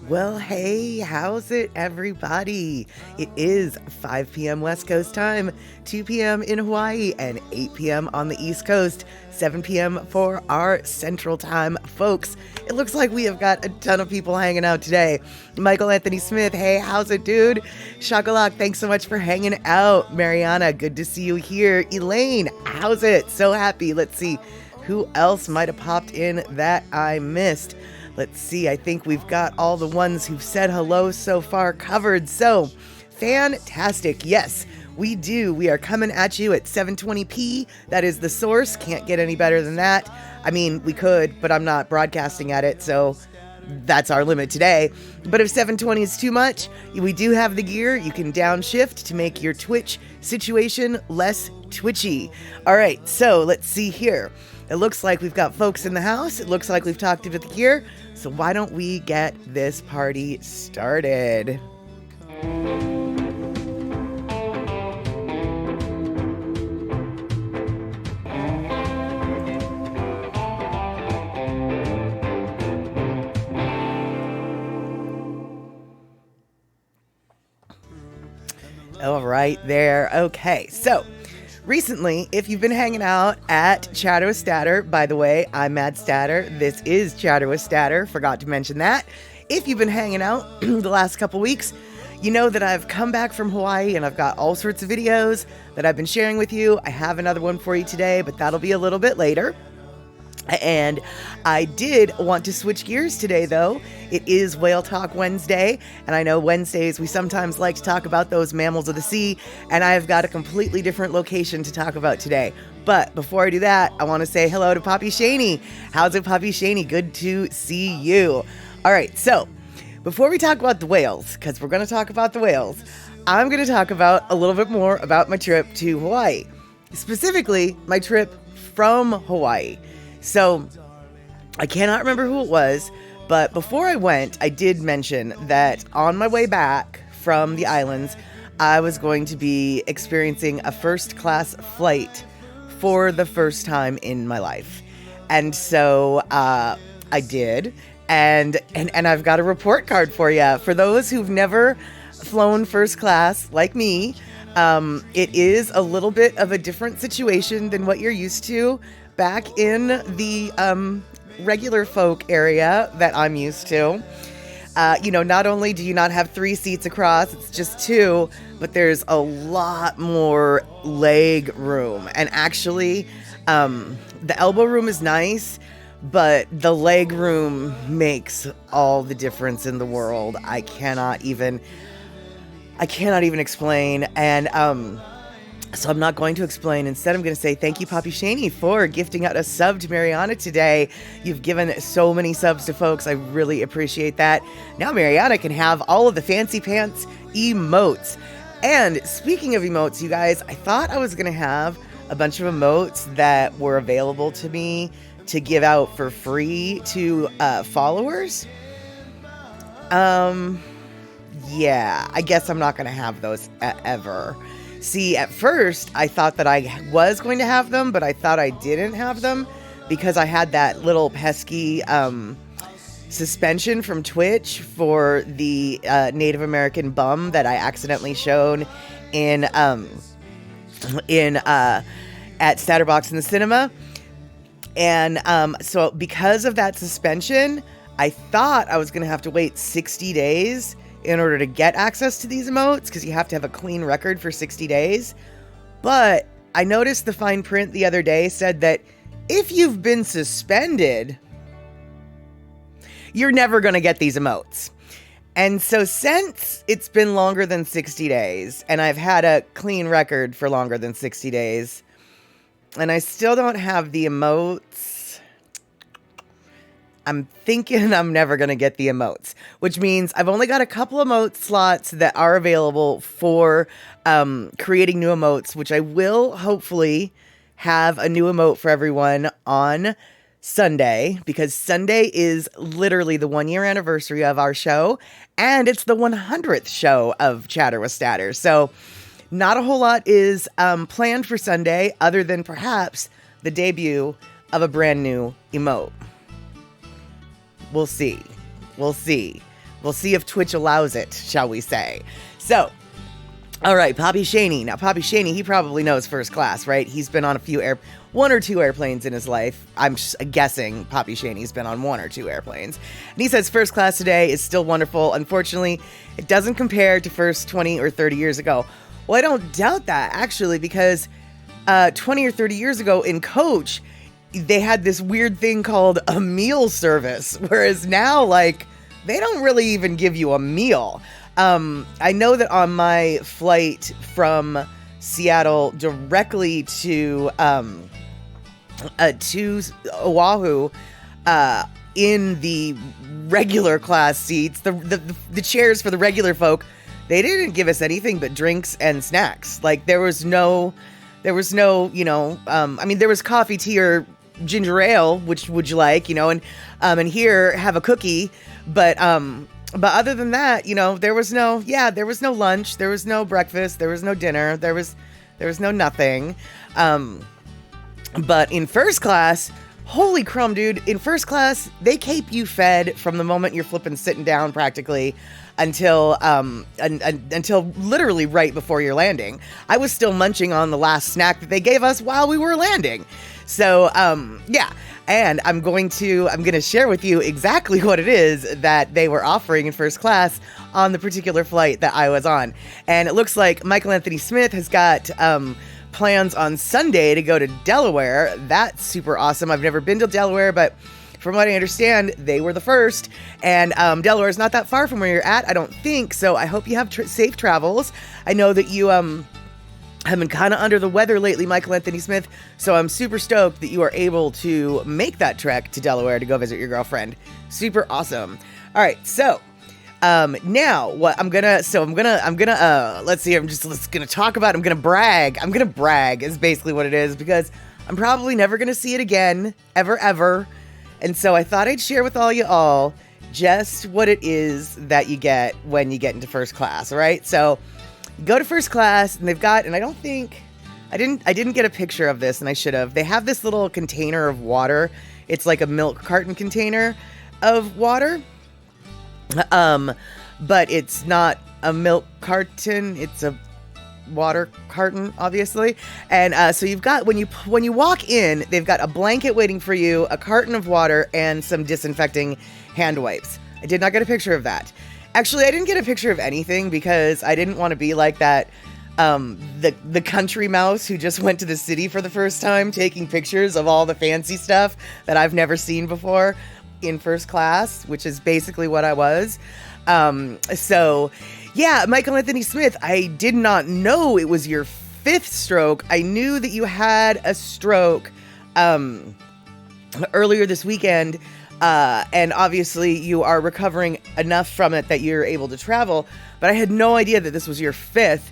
Well, hey, how's it, everybody? It is 5 p.m. West Coast time, 2 p.m. in Hawaii, and 8 p.m. on the East Coast, 7 p.m. for our Central Time folks. It looks like we have got a ton of people hanging out today. Michael Anthony Smith, hey, how's it, dude? Shakalak, thanks so much for hanging out. Mariana, good to see you here. Elaine, how's it? So happy. Let's see who else might have popped in that I missed. Let's see, I think we've got all the ones who've said hello so far covered. So, fantastic. Yes, we do. We are coming at you at 720p. That is the source. Can't get any better than that. I mean, we could, but I'm not broadcasting at it, so that's our limit today. But if 720 is too much, we do have the gear. You can downshift to make your Twitch situation less twitchy. All right, so let's see here. It looks like we've got folks in the house. It looks like we've talked about the gear. So why don't we get this party started? All right, there. Okay, so recently, if you've been hanging out at Chatter with Statter, by the way, I'm Mad Statter. This is Chatter with Statter. Forgot to mention that. If you've been hanging out the last couple weeks, you know that I've come back from Hawaii and I've got all sorts of videos that I've been sharing with you. I have another one for you today, but that'll be a little bit later. And I did want to switch gears today, though. It is Whale Talk Wednesday, and I know Wednesdays we sometimes like to talk about those mammals of the sea, and I've got a completely different location to talk about today. But before I do that, I want to say hello to Poppy Shaney. How's it, Poppy Shaney? Good to see you. All right, so before we talk about the whales, because we're going to talk about the whales, I'm going to talk about a little bit more about my trip to Hawaii, specifically my trip from Hawaii. So, I cannot remember who it was, but before I went, I did mention that on my way back from the islands, I was going to be experiencing a first-class flight for the first time in my life. And so, I did, and I've got a report card for you. For those who've never flown first class, like me, it is a little bit of a different situation than what you're used to back in the regular folk area that I'm used to. Not only do you not have 3 seats across, it's just 2, but there's a lot more leg room. And actually, the elbow room is nice, but the leg room makes all the difference in the world. I cannot even explain. And so I'm not going to explain. Instead, I'm going to say thank you, Poppy Shaney, for gifting out a sub to Mariana today. You've given so many subs to folks. I really appreciate that. Now Mariana can have all of the fancy pants emotes. And speaking of emotes, you guys, I thought I was going to have a bunch of emotes that were available to me to give out for free to followers. Yeah, I guess I'm not going to have those ever. See, at first, I thought that I was going to have them, but I thought I didn't have them because I had that little pesky suspension from Twitch for the Native American bum that I accidentally showed at Statterbox in the cinema. And so because of that suspension, I thought I was going to have to wait 60 days in order to get access to these emotes, because you have to have a clean record for 60 days. But I noticed the fine print the other day said that if you've been suspended, you're never going to get these emotes. And so since it's been longer than 60 days, and I've had a clean record for longer than 60 days, and I still don't have the emotes, I'm thinking I'm never going to get the emotes, which means I've only got a couple emote slots that are available for creating new emotes, which I will hopefully have a new emote for everyone on Sunday, because Sunday is literally the 1-year anniversary of our show, and it's the 100th show of Chatter with Statter. So not a whole lot is planned for Sunday, other than perhaps the debut of a brand new emote. We'll see. We'll see if Twitch allows it, shall we say. So, all right, Poppy Shaney. Now, Poppy Shaney, he probably knows first class, right? He's been on one or two airplanes in his life. I'm guessing Poppy Shaney's been on one or two airplanes. And he says first class today is still wonderful. Unfortunately, it doesn't compare to first 20 or 30 years ago. Well, I don't doubt that, actually, because 20 or 30 years ago in coach, they had this weird thing called a meal service, whereas now, like, they don't really even give you a meal. I know that on my flight from Seattle directly to Oahu, in the regular class seats, the chairs for the regular folk, they didn't give us anything but drinks and snacks. Like, there was no, there was coffee, tea, or ginger ale, which would you like, and here, have a cookie, but other than that, there was no lunch, there was no breakfast, there was no dinner, there was no nothing. But in first class, holy crumb, dude, in first class, they keep you fed from the moment you're sitting down practically until literally right before you're landing. I was still munching on the last snack that they gave us while we were landing. So, yeah. And I'm going to share with you exactly what it is that they were offering in first class on the particular flight that I was on. And it looks like Michael Anthony Smith has got plans on Sunday to go to Delaware. That's super awesome. I've never been to Delaware, but from what I understand, they were the first. And Delaware is not that far from where you're at, I don't think. So I hope you have safe travels. I know that you have been kind of under the weather lately, Michael Anthony Smith, so I'm super stoked that you are able to make that trek to Delaware to go visit your girlfriend. Super awesome. All right, so now what I'm gonna let's see, I'm gonna talk about, I'm gonna brag is basically what it is, because I'm probably never gonna see it again, ever, and so I thought I'd share with all just what it is that you get when you get into first class. All right, so go to first class, and they've got, and I didn't get a picture of this, and I should have. They have this little container of water. It's like a milk carton container of water. But it's not a milk carton, it's a water carton, obviously. And so you've got, when you walk in, they've got a blanket waiting for you, a carton of water, and some disinfecting hand wipes. I did not get a picture of that. Actually, I didn't get a picture of anything because I didn't want to be like that, the country mouse who just went to the city for the first time, taking pictures of all the fancy stuff that I've never seen before in first class, which is basically what I was. So, yeah, Michael Anthony Smith, I did not know it was your 5th stroke. I knew that you had a stroke earlier this weekend. And obviously you are recovering enough from it that you're able to travel, but I had no idea that this was your 5th.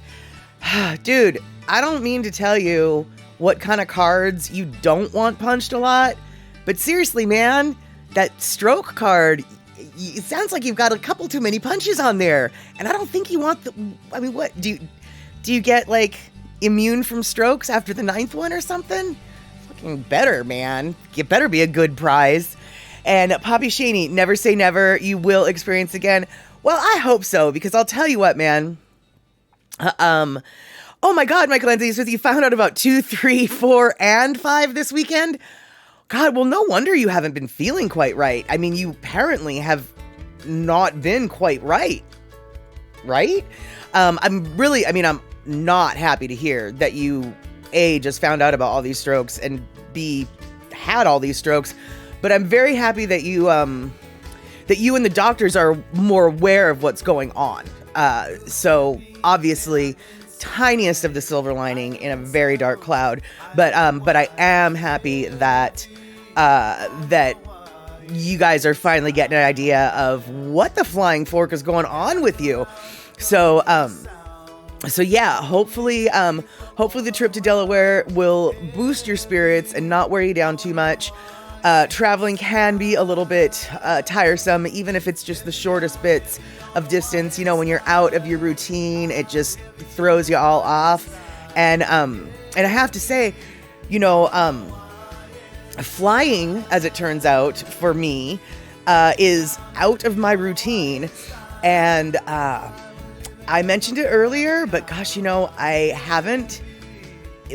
Dude, I don't mean to tell you what kind of cards you don't want punched a lot, but seriously, man, that stroke card, it sounds like you've got a couple too many punches on there, and I don't think you want what, do you get, like, immune from strokes after the 9th one or something? Fucking better, man. It better be a good prize. And Poppy Shaney, never say never, you will experience again. Well, I hope so, because I'll tell you what, man. Oh my God, Michael Anthony Smith, you found out about 2, 3, 4, and 5 this weekend? God, well, no wonder you haven't been feeling quite right. I mean, you apparently have not been quite right? I'm not happy to hear that you, A, just found out about all these strokes, and B, had all these strokes. But I'm very happy that you and the doctors are more aware of what's going on. So obviously, tiniest of the silver lining in a very dark cloud. But I am happy that you guys are finally getting an idea of what the flying fork is going on with you. So yeah, hopefully the trip to Delaware will boost your spirits and not wear you down too much. Traveling can be a little bit tiresome, even if it's just the shortest bits of distance. You know, when you're out of your routine, it just throws you all off. And I have to say, flying, as it turns out, for me, is out of my routine. And I mentioned it earlier, but gosh, I haven't.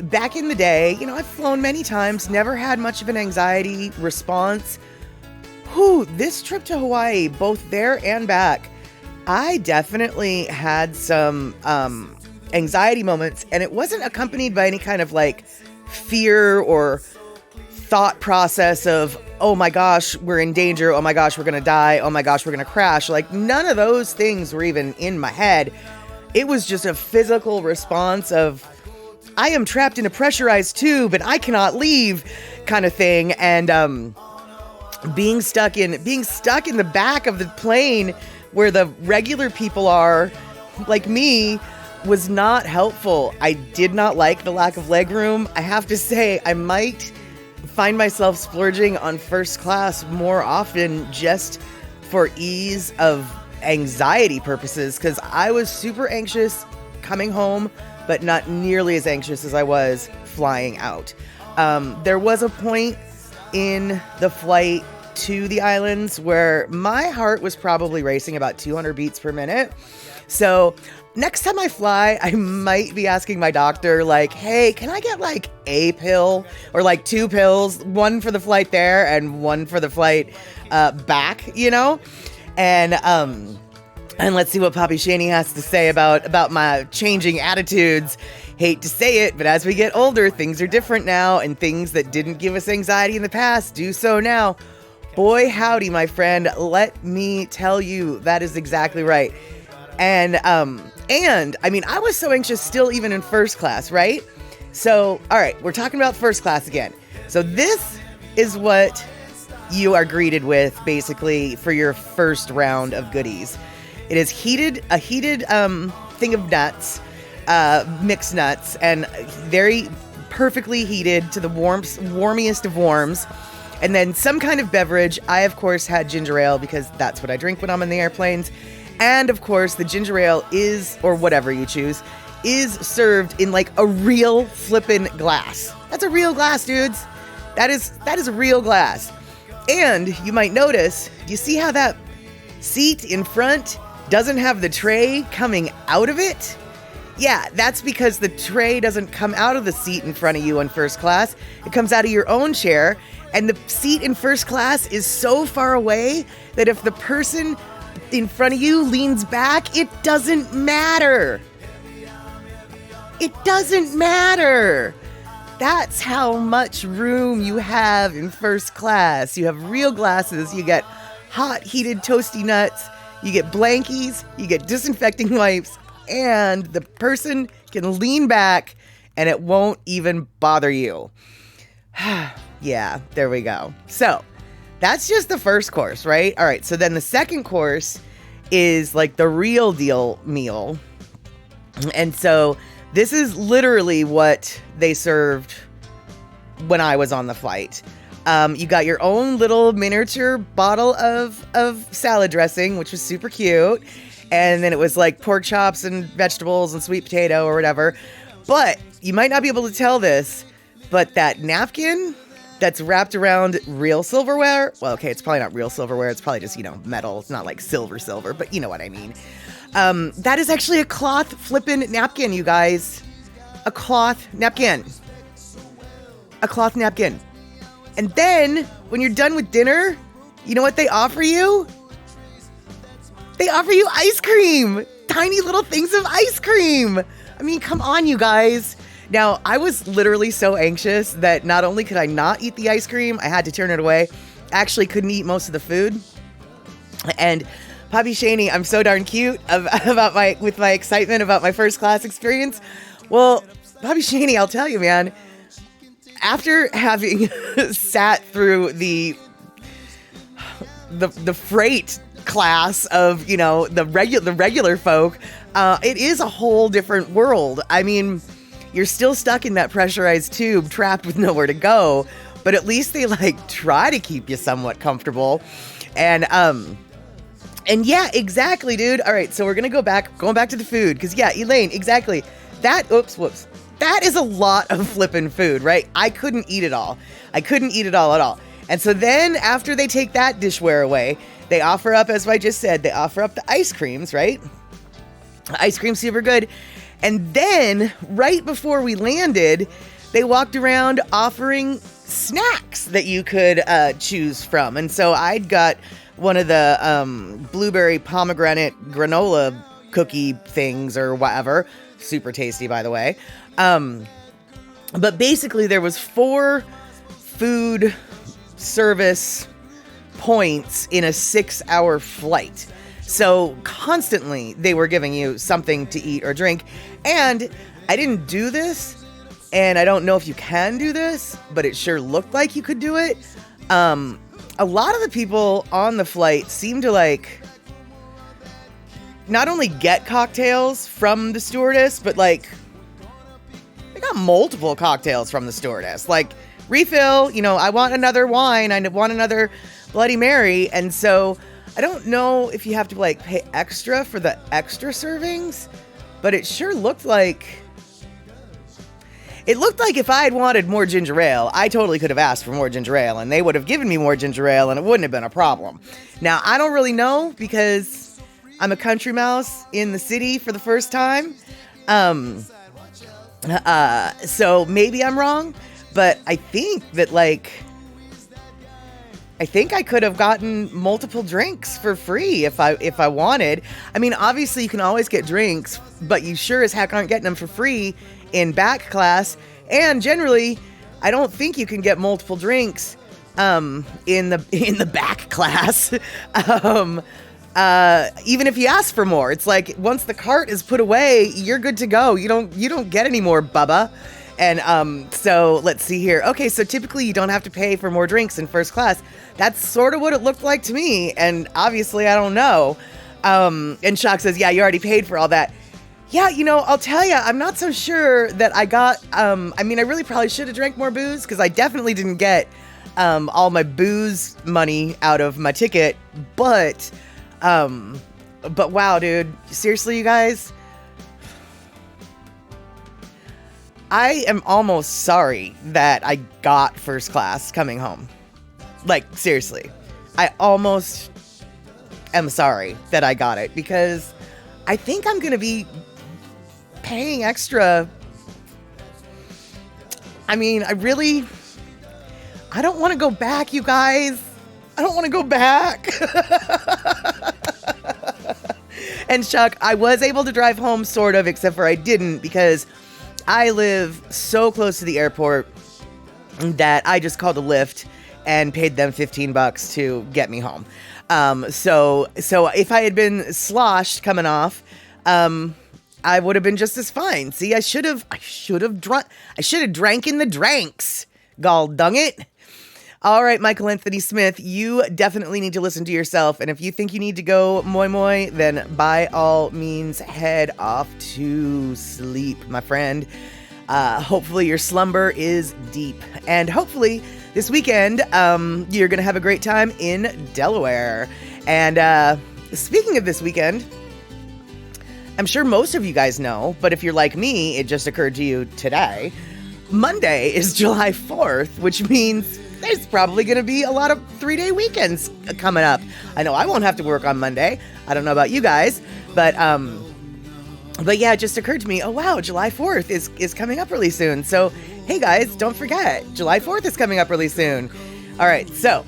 Back in the day, I've flown many times, never had much of an anxiety response. This trip to Hawaii, both there and back, I definitely had some anxiety moments, and it wasn't accompanied by any kind of like fear or thought process of, oh my gosh, we're in danger. Oh my gosh, we're going to die. Oh my gosh, we're going to crash. Like none of those things were even in my head. It was just a physical response of, I am trapped in a pressurized tube and I cannot leave kind of thing. And being stuck in the back of the plane where the regular people are, like me, was not helpful. I did not like the lack of legroom. I have to say, I might find myself splurging on first class more often just for ease of anxiety purposes, because I was super anxious coming home, but not nearly as anxious as I was flying out. There was a point in the flight to the islands where my heart was probably racing about 200 beats per minute. So next time I fly, I might be asking my doctor, like, hey, can I get like a pill or like 2 pills, one for the flight there and one for the flight back, And let's see what Papi Shani has to say about my changing attitudes. Hate to say it, but as we get older, things are different now, and things that didn't give us anxiety in the past do so now. Boy, howdy, my friend. Let me tell you, that is exactly right. And I mean, I was so anxious still even in first class, right? So, all right, we're talking about first class again. So this is what you are greeted with basically for your first round of goodies. It is a heated thing of nuts, mixed nuts, and very perfectly heated to the warmiest of warms. And then some kind of beverage. I, of course, had ginger ale because that's what I drink when I'm in the airplanes. And, of course, the ginger ale is, or whatever you choose, is served in like a real flippin' glass. That's a real glass, dudes. That is a real glass. And you might notice, do you see how that seat in front doesn't have the tray coming out of it? Yeah, that's because the tray doesn't come out of the seat in front of you in first class. It comes out of your own chair. And the seat in first class is so far away that if the person in front of you leans back, it doesn't matter. It doesn't matter. That's how much room you have in first class. You have real glasses. You get hot, heated, toasty nuts. You get blankies. You get disinfecting wipes. And the person can lean back and it won't even bother you. Yeah, there we go. So that's just the first course, right? All right, so then the second course is like the real deal meal. And so this is literally what they served when I was on the flight. You got your own little miniature bottle of salad dressing, which was super cute. And then it was like pork chops and vegetables and sweet potato or whatever. But you might not be able to tell this, but that napkin that's wrapped around real silverware. Well, okay, it's probably not real silverware. It's probably just, metal. It's not like silver, but you know what I mean. That is actually a cloth flippin' napkin, you guys. A cloth napkin. A cloth napkin. And then, when you're done with dinner, you know what they offer you? They offer you ice cream. Tiny little things of ice cream. I mean, come on, you guys. Now, I was literally so anxious that not only could I not eat the ice cream, I had to turn it away. I actually couldn't eat most of the food. And Papi Shani, I'm so darn cute with my excitement about my first class experience. Well, Papi Shani, I'll tell you, man, after having sat through the freight class of, the regular folk, it is a whole different world. I mean, you're still stuck in that pressurized tube, trapped with nowhere to go, but at least they try to keep you somewhat comfortable. And yeah, exactly, dude. All right, so we're going back to the food, because yeah, Elaine, exactly. That is a lot of flippin' food, right? I couldn't eat it all. I couldn't eat it all at all. And so then after they take that dishware away, they offer up, as I just said, they offer up the ice creams, right? Ice cream, super good. And then right before we landed, they walked around offering snacks that you could choose from. And so I'd got one of the blueberry pomegranate granola cookie things or whatever. Super tasty, by the way. But basically there was 4 food service points in a 6-hour flight. So constantly they were giving you something to eat or drink. And I didn't do this, and I don't know if you can do this, but it sure looked like you could do it. A lot of the people on the flight seemed to like not only get cocktails from the stewardess, but like they got multiple cocktails from the stewardess. Like, refill, I want another wine, I want another Bloody Mary. And so I don't know if you have to like pay extra for the extra servings, but it sure looked like if I had wanted more ginger ale, I totally could have asked for more ginger ale and they would have given me more ginger ale and it wouldn't have been a problem. Now, I don't really know because I'm a country mouse in the city for the first time. So maybe I'm wrong, but I think that I could have gotten multiple drinks for free if I wanted. I mean, obviously you can always get drinks, but you sure as heck aren't getting them for free in back class. And generally, I don't think you can get multiple drinks in the back class. Even if you ask for more, it's like once the cart is put away, you're good to go. You don't get any more, bubba. And so let's see here. Okay, so typically you don't have to pay for more drinks in first class. That's sort of what it looked like to me. And obviously I don't know. And Shock says, yeah, you already paid for all that. Yeah, I'll tell you, I'm not so sure that I got, I really probably should have drank more booze because I definitely didn't get all my booze money out of my ticket. But wow, dude, seriously, you guys, I am almost sorry that I got first class coming home. Like, seriously, I almost am sorry that I got it because I think I'm going to be paying extra. I don't want to go back, you guys. I don't want to go back. And Chuck, I was able to drive home sort of, except for I didn't because I live so close to the airport that I just called a Lyft and paid them $15 to get me home. So if I had been sloshed coming off, I would have been just as fine. See, I should have drank in the dranks. Gall dung it. All right, Michael Anthony Smith, you definitely need to listen to yourself. And if you think you need to go moi moi, then by all means, head off to sleep, my friend. Hopefully your slumber is deep. And hopefully this weekend, you're going to have a great time in Delaware. And speaking of this weekend, I'm sure most of you guys know, but if you're like me, it just occurred to you today. Monday is July 4th, which means there's probably going to be a lot of 3-day weekends coming up. I know I won't have to work on Monday. I don't know about you guys, but yeah, it just occurred to me, oh wow, July 4th is coming up really soon. So, hey guys, don't forget, July 4th is coming up really soon. All right, so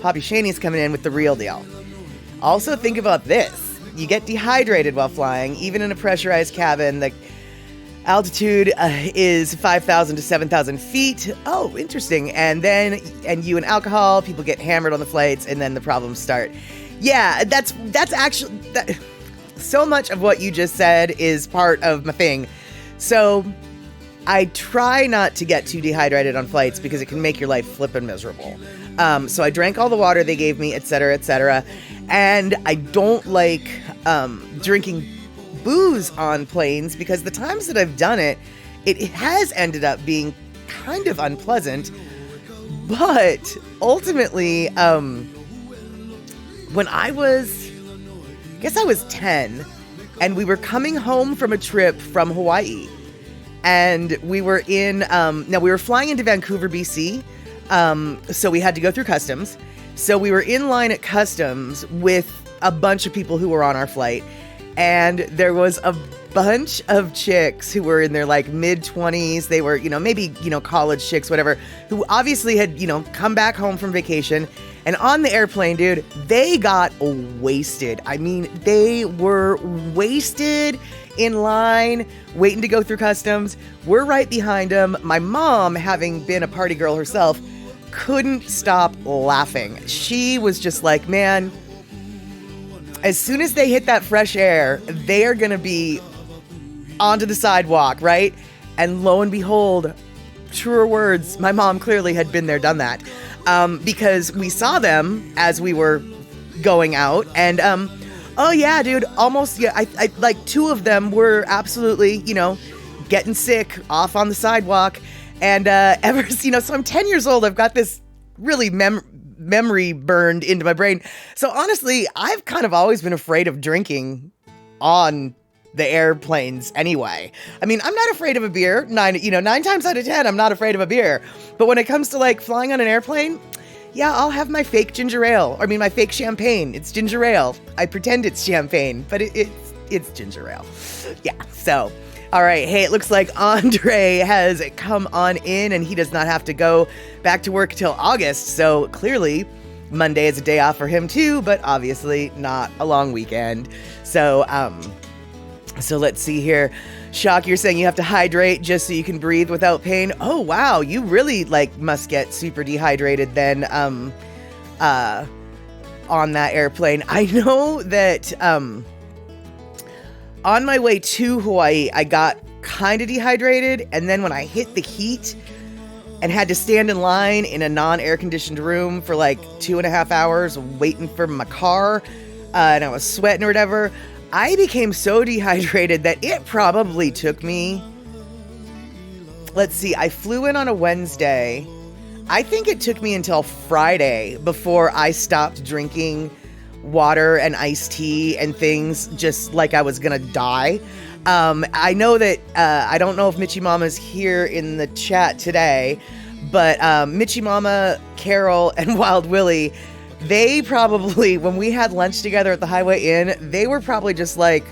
Poppy Shaney's coming in with the real deal. Also think about this. You get dehydrated while flying, even in a pressurized cabin. The altitude is 5,000 to 7,000 feet. Oh, interesting. And you and alcohol, people get hammered on the flights, and then the problems start. Yeah, that's actually, so much of what you just said is part of my thing. So I try not to get too dehydrated on flights because it can make your life flippin' miserable. So I drank all the water they gave me, etc., etc. And I don't like drinking booze on planes because the times that I've done it, it has ended up being kind of unpleasant. But ultimately, when I was 10, and we were coming home from a trip from Hawaii, and we were in, now we were flying into Vancouver, BC, So we had to go through customs. So we were in line at customs with a bunch of people who were on our flight. And there was a bunch of chicks who were in their like mid-20s. They were, maybe, college chicks, whatever, who obviously had, come back home from vacation. And on the airplane, dude, they got wasted. I mean, they were wasted in line, waiting to go through customs. We're right behind them. My mom, having been a party girl herself, couldn't stop laughing. She was just like, man, as soon as they hit that fresh air, they are going to be onto the sidewalk, right? And lo and behold, truer words, my mom clearly had been there, done that. Because we saw them as we were going out. And, oh yeah, dude, almost, yeah, I like two of them were absolutely, getting sick off on the sidewalk. And so I'm 10 years old. I've got this really memory burned into my brain. So honestly, I've kind of always been afraid of drinking on the airplanes anyway. I mean, I'm not afraid of a beer. 9 times out of 10, I'm not afraid of a beer. But when it comes to like flying on an airplane, yeah, I'll have my fake ginger ale. I mean, my fake champagne. It's ginger ale. I pretend it's champagne, but it's ginger ale. Yeah, so... All right. Hey, it looks like Andre has come on in and he does not have to go back to work till August. So clearly Monday is a day off for him too, but obviously not a long weekend. So let's see here. Shock, you're saying you have to hydrate just so you can breathe without pain. Oh, wow. You really must get super dehydrated then on that airplane. I know that on my way to Hawaii, I got kind of dehydrated, and then when I hit the heat and had to stand in line in a non-air conditioned room for like 2.5 hours waiting for my car, and I was sweating or whatever, I became so dehydrated that it probably took me, let's see, I flew in on a Wednesday. I think it took me until Friday before I stopped drinking water and iced tea and things, just like I was gonna die. I know that I don't know if Mitchie Mama's here in the chat today, but Mitchie Mama, Carol, and Wild Willie, they probably, when we had lunch together at the Highway Inn, they were probably just like,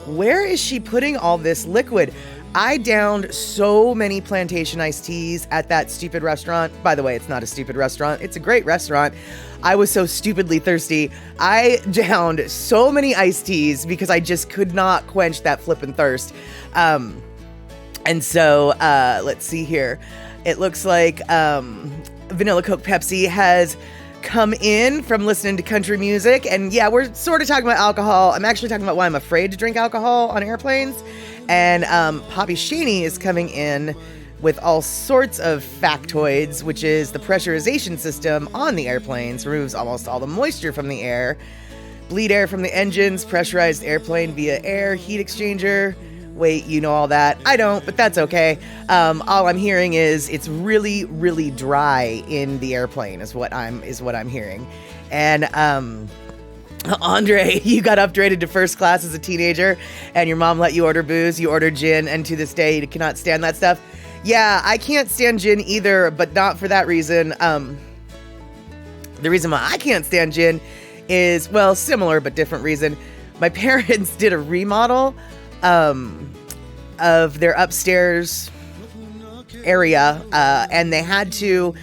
where is she putting all this liquid? I downed so many plantation iced teas at that stupid restaurant. By the way, it's not a stupid restaurant. It's a great restaurant. I was so stupidly thirsty. I downed so many iced teas because I just could not quench that flippin' thirst. And so, let's see here. It looks like Vanilla Coke Pepsi has come in from listening to country music. And yeah, we're sort of talking about alcohol. I'm actually talking about why I'm afraid to drink alcohol on airplanes. And Poppy Shaney is coming in with all sorts of factoids, which is the pressurization system on the airplanes removes almost all the moisture from the air. Bleed air from the engines, pressurized airplane via air heat exchanger. Wait, you know all that. I don't, but that's okay. All I'm hearing is it's really, really dry in the airplane is what I'm hearing. And Andre, you got upgraded to first class as a teenager and your mom let you order booze. You ordered gin, and to this day you cannot stand that stuff. Yeah, I can't stand gin either, but not for that reason. The reason why I can't stand gin is, well, similar but different reason. My parents did a remodel of their upstairs area, and they had to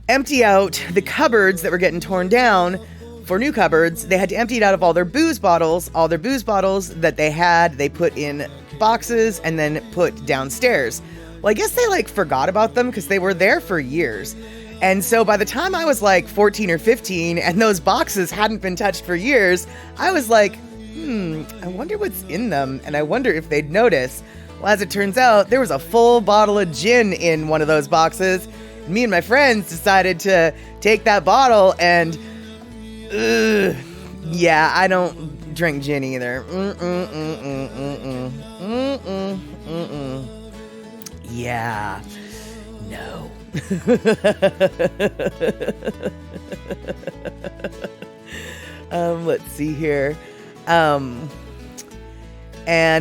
empty out the cupboards that were getting torn down for new cupboards. They had to empty it out of all their booze bottles. All their booze bottles that they had, they put in boxes and then put downstairs. Well, I guess they forgot about them because they were there for years. And so by the time I was 14 or 15 and those boxes hadn't been touched for years, I was like, I wonder what's in them, and I wonder if they'd notice. Well, as it turns out, there was a full bottle of gin in one of those boxes. Me and my friends decided to take that bottle and, yeah, I don't drink gin either. Yeah, no. Let's see here. And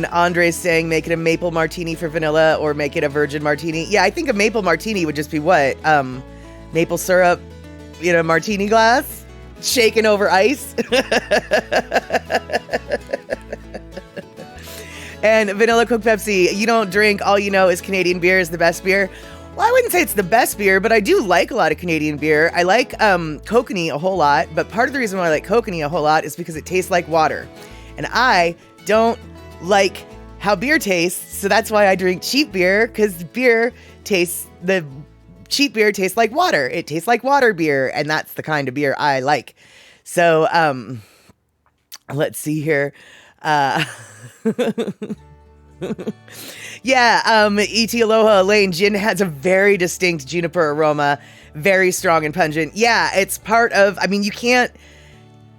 Andre's saying make it a maple martini for vanilla or make it a virgin martini. Yeah, I think a maple martini would just be what? maple syrup in a martini glass, shaken over ice. And vanilla Coke Pepsi. You don't drink, all you know is Canadian beer is the best beer. Well, I wouldn't say it's the best beer, but I do like a lot of Canadian beer. I like Kokanee a whole lot, but part of the reason why I like Kokanee a whole lot is because it tastes like water. And I don't like how beer tastes, so that's why I drink cheap beer, because the cheap beer tastes like water. It tastes like water beer, and that's the kind of beer I like. So, let's see here. Yeah, E.T. Aloha Lane Gin has a very distinct juniper aroma, very strong and pungent. Yeah, it's part of, I mean, you can't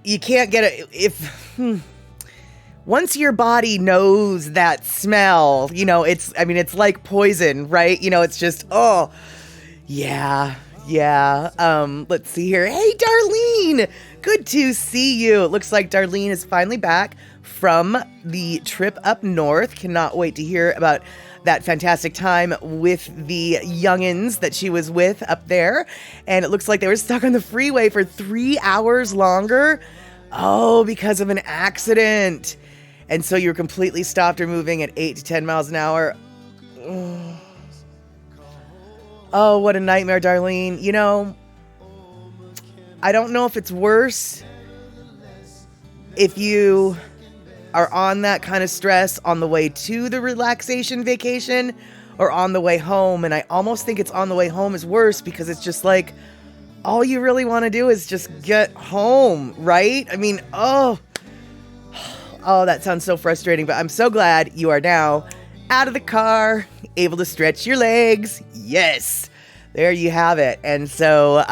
get it if, once your body knows that smell, you know, it's like poison, right? You know, it's just, oh, yeah. Let's see here. Hey, Darlene, good to see you. It looks like Darlene is finally back from the trip up north. Cannot wait to hear about that fantastic time with the youngins that she was with up there. And it looks like they were stuck on the freeway for 3 hours longer. Oh, because of an accident. And so you were completely stopped or moving at 8 to 10 miles an hour. Oh, what a nightmare, Darlene. You know, I don't know if it's worse if you are on that kind of stress on the way to the relaxation vacation or on the way home. And I almost think it's on the way home is worse because it's just like, all you really want to do is just get home, right? I mean, oh, that sounds so frustrating, but I'm so glad you are now out of the car, able to stretch your legs. Yes, there you have it. And so,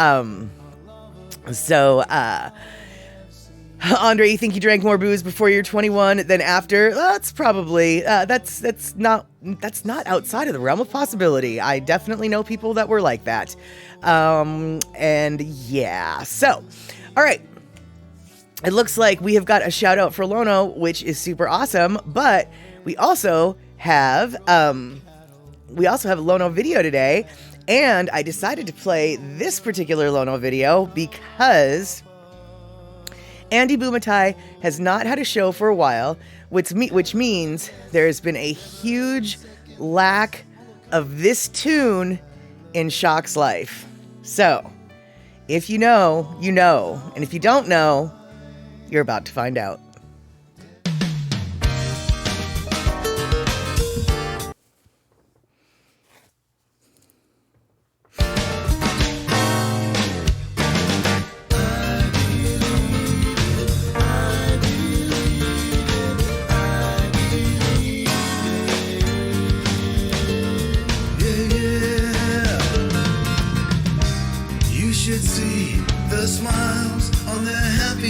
Andre, you think you drank more booze before you're 21 than after? That's probably, that's not outside of the realm of possibility. I definitely know people that were like that. And yeah, so, all right. It looks like we have got a shout out for Lono, which is super awesome, but we also have a Lono video today, and I decided to play this particular Lono video because Andy Bumatai has not had a show for a while, which means there's been a huge lack of this tune in Shock's life. So, if you know, you know, and if you don't know, you're about to find out.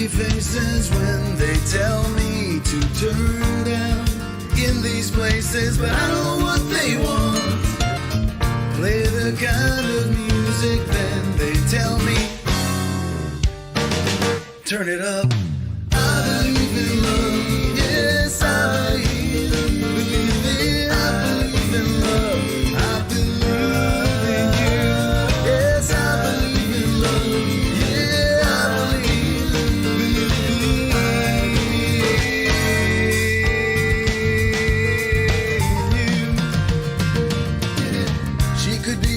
Faces when they tell me to turn down in these places, but I know what they want. Play the kind of music then they tell me turn it up. I believe in love, yes I believe it. I believe in love, I believe in you. Yes I believe in love, yeah I believe.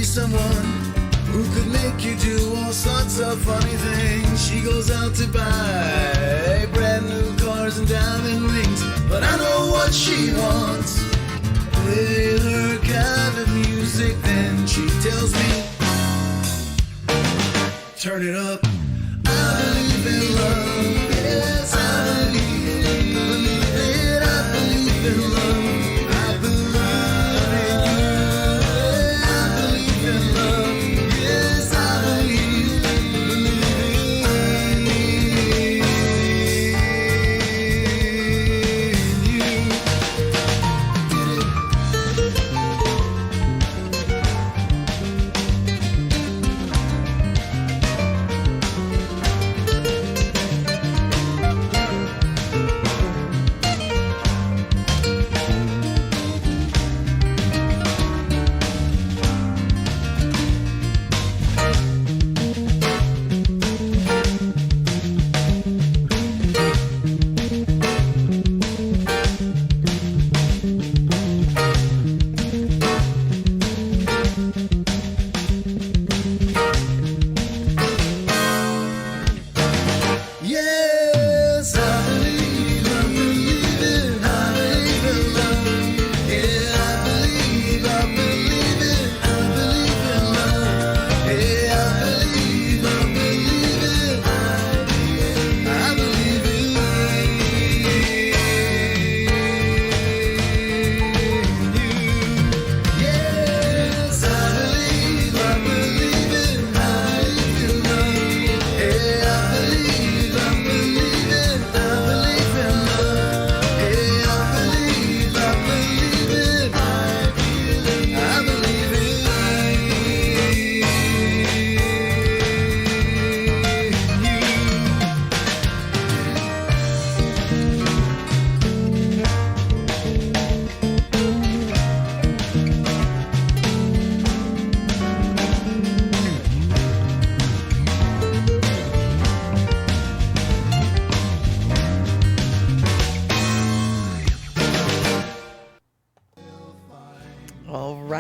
Someone who could make you do all sorts of funny things. She goes out to buy brand new cars and diamond rings, but I know what she wants. With her kind of music, then she tells me turn it up. I believe in love, yes I believe it. I believe in love.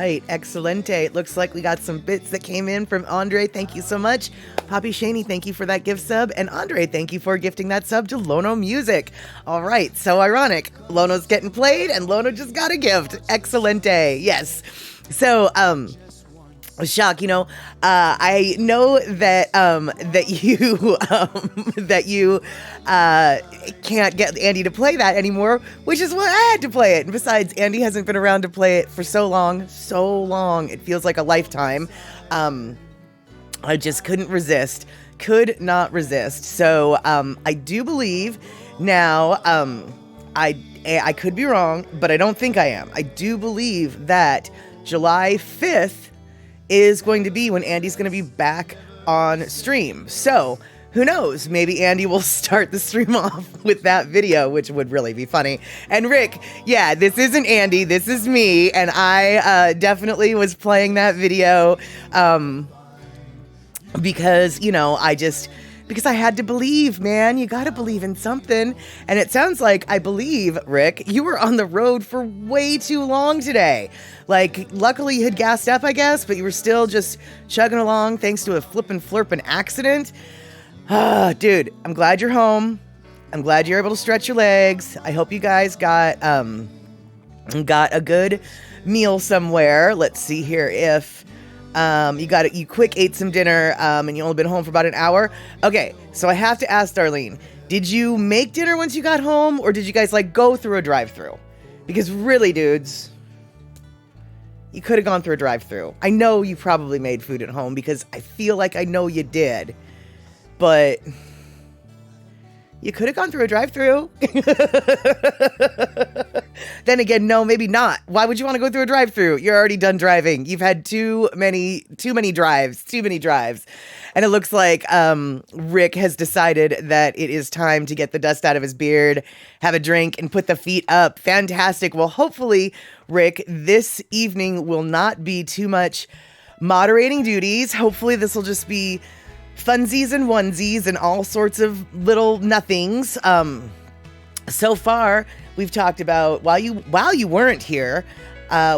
right. Excelente. It looks like we got some bits that came in from Andre. Thank you so much. Poppy Shaney, thank you for that gift sub. And Andre, thank you for gifting that sub to LonoMusic. All right. So ironic. Lono's getting played and Lono just got a gift. Excelente. Yes. So, Shock, I know that you can't get Andy to play that anymore, which is why I had to play it. And besides, Andy hasn't been around to play it for so long. It feels like a lifetime. I just could not resist. So I do believe now. I could be wrong, but I don't think I am. I do believe that July 5th is going to be when Andy's going to be back on stream. So who knows? Maybe Andy will start the stream off with that video, which would really be funny. And Rick, yeah, this isn't Andy. This is me. And I definitely was playing that video because, because I had to believe, man. You got to believe in something. And it sounds like, I believe, Rick, you were on the road for way too long today. Like, luckily you had gassed up, I guess, but you were still just chugging along thanks to a flippin' flirpin' accident. Dude, I'm glad you're home. I'm glad you're able to stretch your legs. I hope you guys got a good meal somewhere. Let's see here if you quick ate some dinner, and you only been home for about an hour. Okay, so I have to ask Darlene, did you make dinner once you got home, or did you guys go through a drive-thru? Because really, dudes, you could have gone through a drive-thru. I know you probably made food at home because I feel like I know you did, but you could have gone through a drive-thru. Then again, no, maybe not. Why would you want to go through a drive-thru? You're already done driving. You've had too many drives. And it looks like Rick has decided that it is time to get the dust out of his beard, have a drink, and put the feet up. Fantastic. Well, hopefully, Rick, this evening will not be too much moderating duties. Hopefully, this will just be funsies and onesies and all sorts of little nothings. So far, we've talked about, while you weren't here,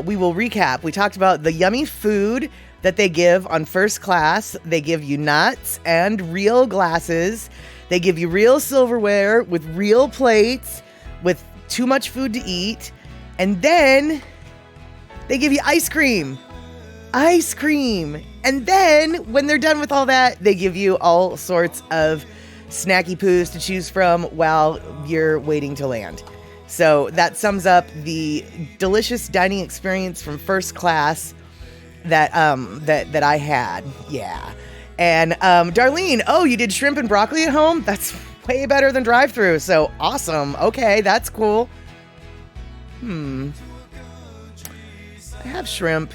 we will recap. We talked about the yummy food that they give on first class. They give you nuts and real glasses. They give you real silverware with real plates with too much food to eat. And then they give you ice cream. And then when they're done with all that, they give you all sorts of snacky poos to choose from while you're waiting to land. So that sums up the delicious dining experience from first class that I had. Yeah. And Darlene, oh, you did shrimp and broccoli at home? That's way better than drive-thru. So awesome. Okay, that's cool. I have shrimp.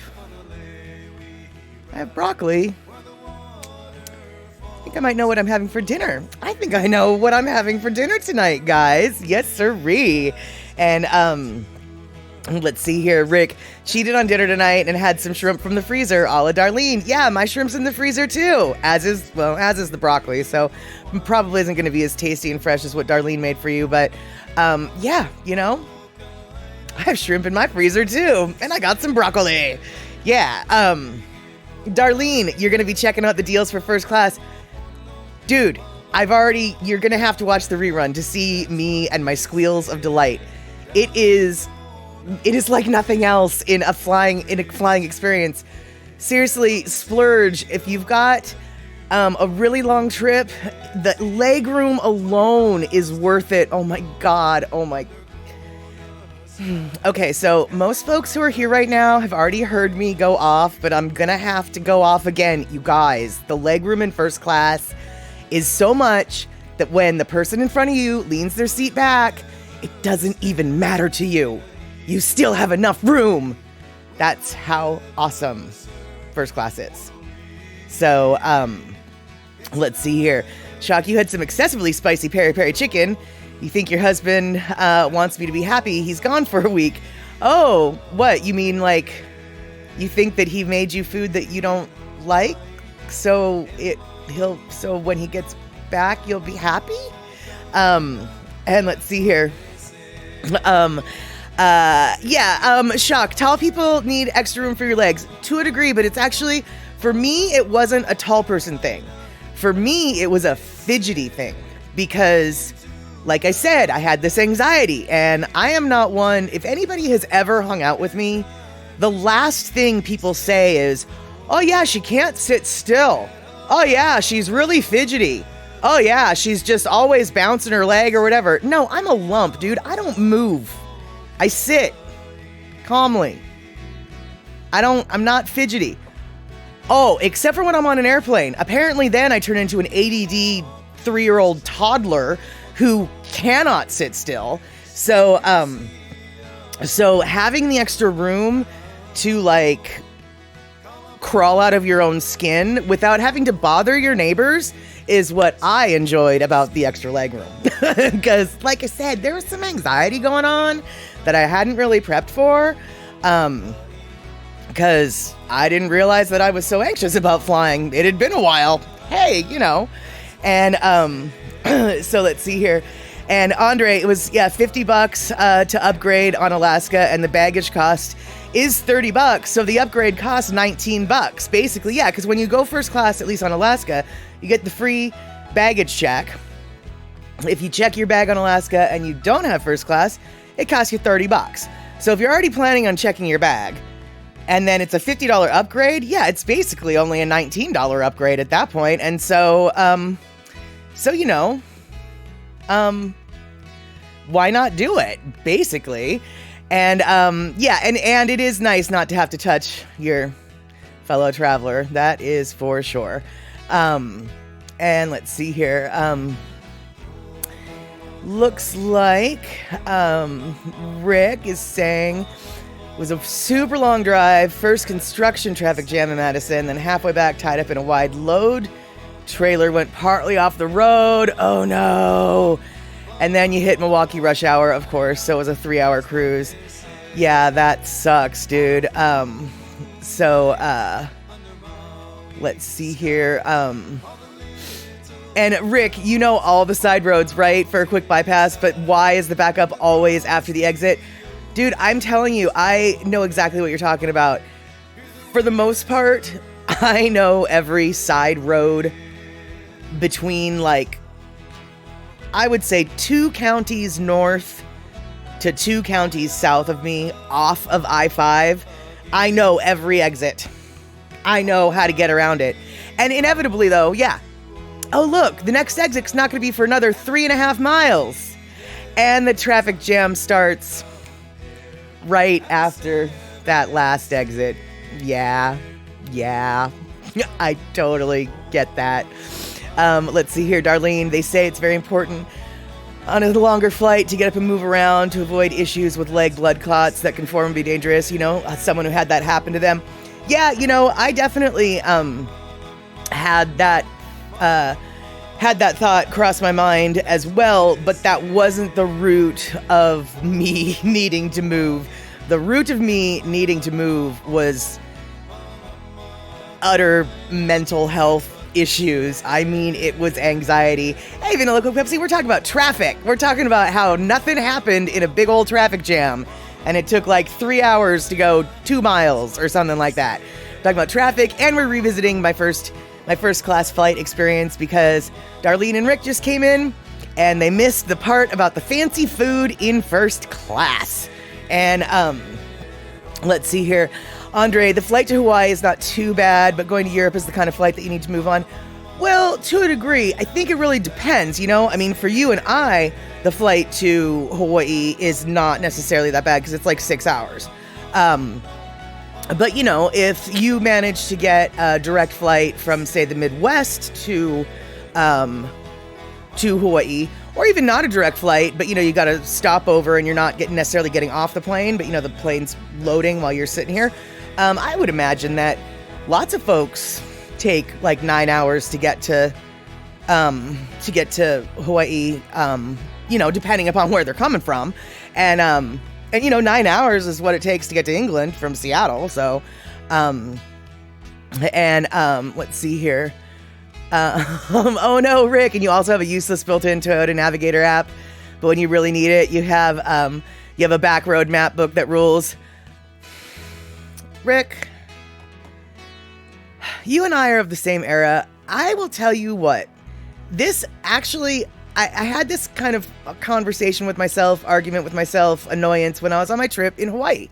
I have broccoli. I think I might know what I'm having for dinner. I think I know what I'm having for dinner tonight, guys. Yes, sirree. And let's see here. Rick cheated on dinner tonight and had some shrimp from the freezer, a la Darlene. Yeah, my shrimp's in the freezer too, as is the broccoli. So probably isn't going to be as tasty and fresh as what Darlene made for you. But yeah, I have shrimp in my freezer too, and I got some broccoli. Yeah. Darlene, you're going to be checking out the deals for first class. Dude, you're going to have to watch the rerun to see me and my squeals of delight. It is like nothing else in a flying experience. Seriously, splurge. If you've got a really long trip, the leg room alone is worth it. Oh my God. Okay, so most folks who are here right now have already heard me go off, but I'm gonna have to go off again. You guys, the legroom in first class is so much that when the person in front of you leans their seat back, it doesn't even matter to you. You still have enough room. That's how awesome first class is. So, let's see here. Shock, you had some excessively spicy peri-peri chicken. You think your husband wants me to be happy he's gone for a week. Oh, what? You mean you think that he made you food that you don't like? So when he gets back, you'll be happy? And let's see here. Shock. Tall people need extra room for your legs to a degree, but it's actually, for me, it wasn't a tall person thing. For me, it was a fidgety thing because, like I said, I had this anxiety, and I am not one, if anybody has ever hung out with me, the last thing people say is, oh yeah, she can't sit still. Oh yeah, she's really fidgety. Oh yeah, she's just always bouncing her leg or whatever. No, I'm a lump, dude. I don't move. I sit calmly. I'm not fidgety. Oh, except for when I'm on an airplane. Apparently then I turn into an ADD 3-year-old toddler who cannot sit still. So having the extra room to like crawl out of your own skin without having to bother your neighbors is what I enjoyed about the extra leg room. Because, like I said, there was some anxiety going on that I hadn't really prepped for. Because I didn't realize that I was so anxious about flying. It had been a while. Hey, you know. And so let's see here. And Andre, it was, $50 to upgrade on Alaska, and the baggage cost is $30. So the upgrade costs $19. Basically, yeah, because when you go first class, at least on Alaska, you get the free baggage check. If you check your bag on Alaska and you don't have first class, it costs you $30. So if you're already planning on checking your bag, and then it's a $50 upgrade, yeah, it's basically only a $19 upgrade at that point. And so, you know, why not do it, basically? And, and it is nice not to have to touch your fellow traveler. That is for sure. And let's see here. Looks like, Rick is saying it was a super long drive, first construction traffic jam in Madison, then halfway back tied up in a wide load. Trailer went partly off the road. Oh no. And then you hit Milwaukee rush hour, of course, so it was a 3-hour cruise. Yeah, that sucks, dude. Let's see here. And Rick, you know all the side roads, right, for a quick bypass, but why is the backup always after the exit? Dude, I'm telling you, I know exactly what you're talking about. For the most part, I know every side road between, like, I would say 2 counties north to 2 counties south of me off of I-5. I know every exit. I know how to get around it. And inevitably, though, yeah. Oh, look, the next exit's not going to be for another 3.5 miles. And the traffic jam starts right after that last exit. Yeah. I totally get that. Let's see here, Darlene. They say it's very important on a longer flight to get up and move around to avoid issues with leg blood clots that can form and be dangerous. You know, someone who had that happen to them. Yeah, you know, I definitely had that thought cross my mind as well, but that wasn't the root of me needing to move. The root of me needing to move was utter mental health issues. I mean, it was anxiety. Hey, even a local Pepsi, we're talking about traffic. We're talking about how nothing happened in a big old traffic jam, and it took like 3 hours to go 2 miles or something like that. Talking about traffic, and we're revisiting my first class flight experience because Darlene and Rick just came in and they missed the part about the fancy food in first class. And let's see here. Andre, the flight to Hawaii is not too bad, but going to Europe is the kind of flight that you need to move on. Well, to a degree, I think it really depends, you know? I mean, for you and I, the flight to Hawaii is not necessarily that bad because it's like 6 hours. But, you know, if you manage to get a direct flight from, say, the Midwest to Hawaii, or even not a direct flight, but, you know, you got to stop over and you're not necessarily getting off the plane, but, you know, the plane's loading while you're sitting here, I would imagine that lots of folks take like 9 hours to get to Hawaii, you know, depending upon where they're coming from. And you know, 9 hours is what it takes to get to England from Seattle. So, let's see here. Oh no, Rick. And you also have a useless built-in Toyota Navigator app, but when you really need it, you have You have a back road map book that rules. Rick, you and I are of the same era. I will tell you what, this actually, I had this kind of a conversation with myself, argument with myself, annoyance when I was on my trip in Hawaii.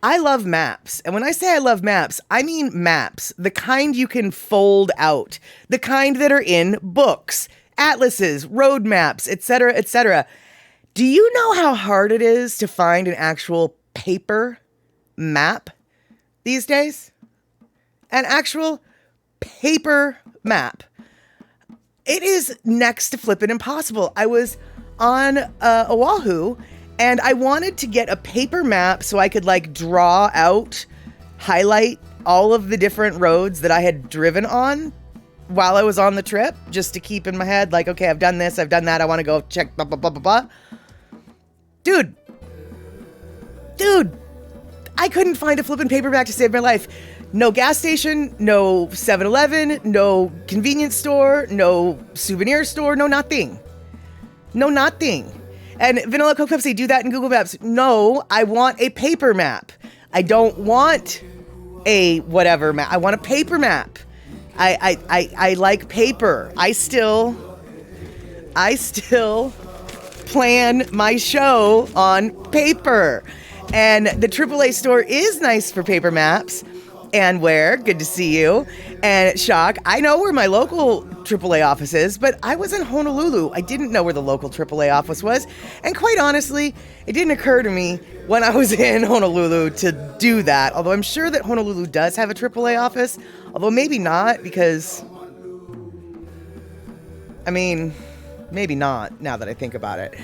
I love maps. And when I say I love maps, I mean maps, the kind you can fold out, the kind that are in books, atlases, road maps, etc., etc. Do you know how hard it is to find an actual paper map these days? An actual paper map. It is next to flippin' impossible. I was on Oahu and I wanted to get a paper map so I could like draw out, highlight all of the different roads that I had driven on while I was on the trip, just to keep in my head, like, okay, I've done this, I've done that, I want to go check blah, blah, blah, blah, blah. Dude, I couldn't find a flippin' paperback to save my life. No gas station, no 7-Eleven, no convenience store, no souvenir store, no nothing. No nothing. And Vanilla Coke Pepsi, do that in Google Maps. No, I want a paper map. I don't want a whatever map. I want a paper map. I like paper. I still plan my show on paper. And the AAA store is nice for paper maps. And where? Good to see you. And Shock, I know where my local AAA office is, but I was in Honolulu. I didn't know where the local AAA office was. And quite honestly, it didn't occur to me when I was in Honolulu to do that. Although I'm sure that Honolulu does have a AAA office. Although maybe not, because, I mean, maybe not now that I think about it.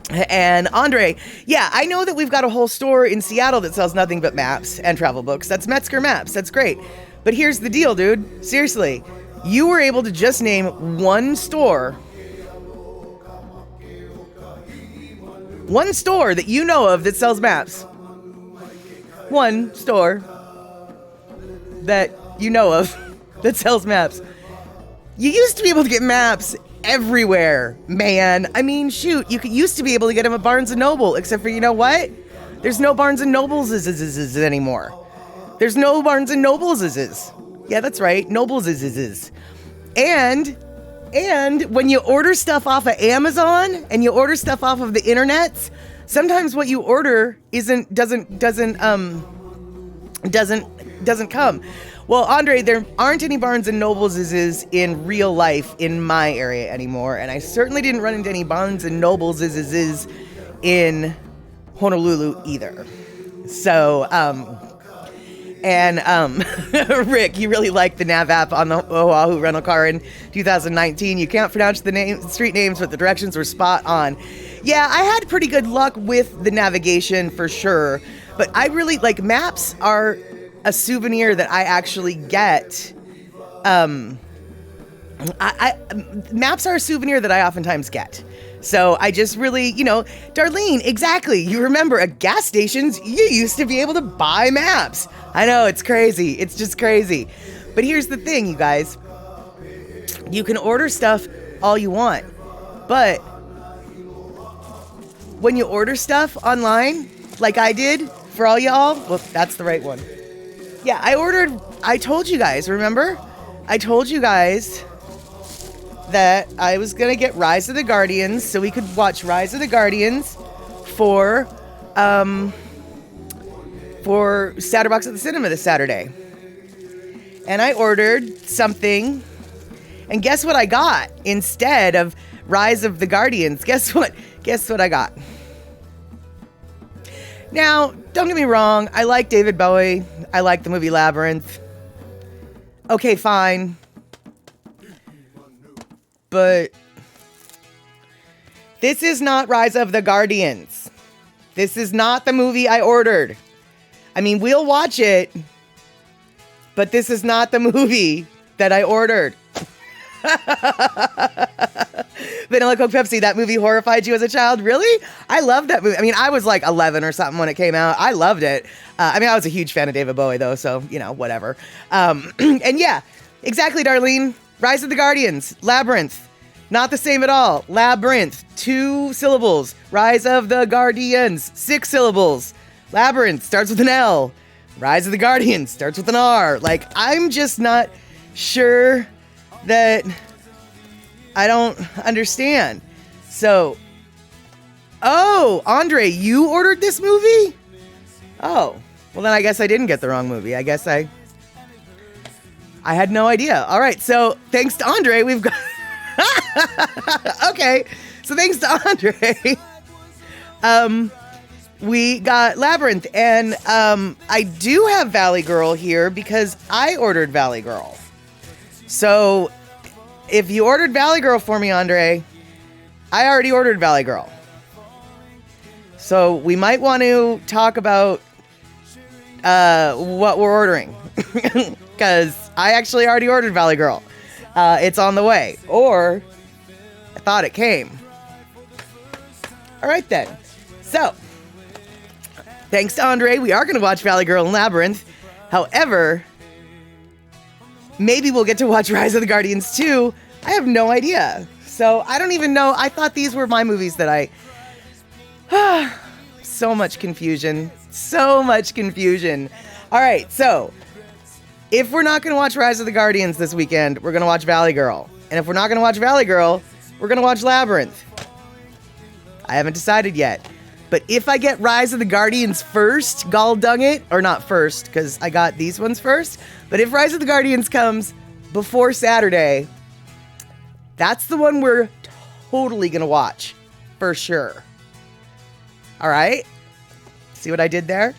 And Andre, yeah, I know that we've got a whole store in Seattle that sells nothing but maps and travel books. That's Metzger Maps. That's great. But here's the deal, dude. Seriously, you were able to just name one store that you know of that sells maps. One store that you know of that sells maps. You used to be able to get maps everywhere, man. I mean, shoot, you used to be able to get them at Barnes & Noble, except for, you know what? There's no Barnes & Nobles anymore. There's no Barnes & Nobles. Yeah, that's right. Nobles is. And when you order stuff off of Amazon and you order stuff off of the internet, sometimes what you order doesn't come. Well, Andre, there aren't any Barnes & Nobles in real life in my area anymore, and I certainly didn't run into any Barnes & Nobles in Honolulu either. So, Rick, you really liked the nav app on the Oahu rental car in 2019. You can't pronounce the street names, but the directions were spot on. Yeah, I had pretty good luck with the navigation for sure, but I really, like, maps are a souvenir that I actually get. Maps are a souvenir that I oftentimes get. So I just really, Darlene, exactly. You remember at gas stations, you used to be able to buy maps. I know, it's crazy. It's just crazy. But here's the thing, you guys. You can order stuff all you want. But when you order stuff online, like I did for all y'all, well, that's the right one. Yeah, I told you guys, remember? I told you guys that I was going to get Rise of the Guardians so we could watch Rise of the Guardians for Satterbox at the Cinema this Saturday. And I ordered something, and guess what I got instead of Rise of the Guardians? Guess what I got? Now, don't get me wrong, I like David Bowie. I like the movie Labyrinth. Okay, fine. But this is not Rise of the Guardians. This is not the movie I ordered. I mean, we'll watch it, but this is not the movie that I ordered. Vanilla Coke Pepsi, that movie horrified you as a child? Really? I loved that movie. I mean, I was like 11 or something when it came out. I loved it. I was a huge fan of David Bowie, though, so, whatever. And yeah, exactly, Darlene. Rise of the Guardians, Labyrinth. Not the same at all. Labyrinth, 2 syllables. Rise of the Guardians, 6 syllables. Labyrinth starts with an L. Rise of the Guardians starts with an R. Like, I'm just not sure that I don't understand. So, oh, Andre, you ordered this movie? Oh, well then I guess I didn't get the wrong movie. I guess I had no idea. All right, so thanks to Andre, we've got... Okay, so thanks to Andre, we got Labyrinth, and I do have Valley Girl here because I ordered Valley Girl. So if you ordered Valley Girl for me, Andre, I already ordered Valley Girl. So we might want to talk about what we're ordering because I actually already ordered Valley Girl. It's on the way, or I thought it came. All right then. So, thanks to Andre, we are going to watch Valley Girl and Labyrinth. However, maybe we'll get to watch Rise of the Guardians too. I have no idea. So, I don't even know. I thought these were my movies that I... So much confusion. So much confusion. All right, so... if we're not going to watch Rise of the Guardians this weekend, we're going to watch Valley Girl. And if we're not going to watch Valley Girl, we're going to watch Labyrinth. I haven't decided yet. But if I get Rise of the Guardians first, gall dung it, or not first, because I got these ones first. But if Rise of the Guardians comes before Saturday, that's the one we're totally going to watch. For sure. All right? See what I did there?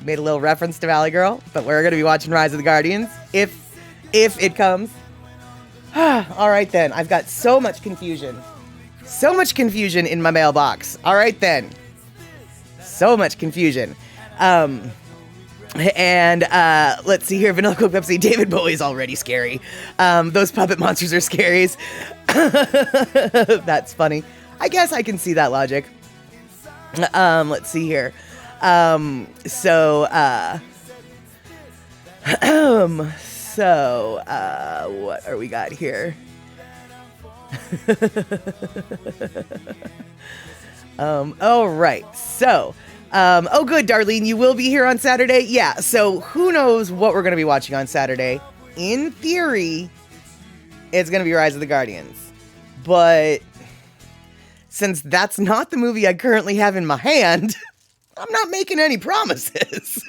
Made a little reference to Valley Girl, but we're going to be watching Rise of the Guardians if it comes. All right then, I've got so much confusion. So much confusion in my mailbox. All right then. So much confusion. And let's see here, Vanilla Coke Pepsi, David Bowie's already scary. Those puppet monsters are scaries. That's funny. I guess I can see that logic. Let's see here. What are we got here? All right. So, oh, good, Darlene. You will be here on Saturday. Yeah. So who knows what we're going to be watching on Saturday? In theory, it's going to be Rise of the Guardians, but since that's not the movie I currently have in my hand, I'm not making any promises.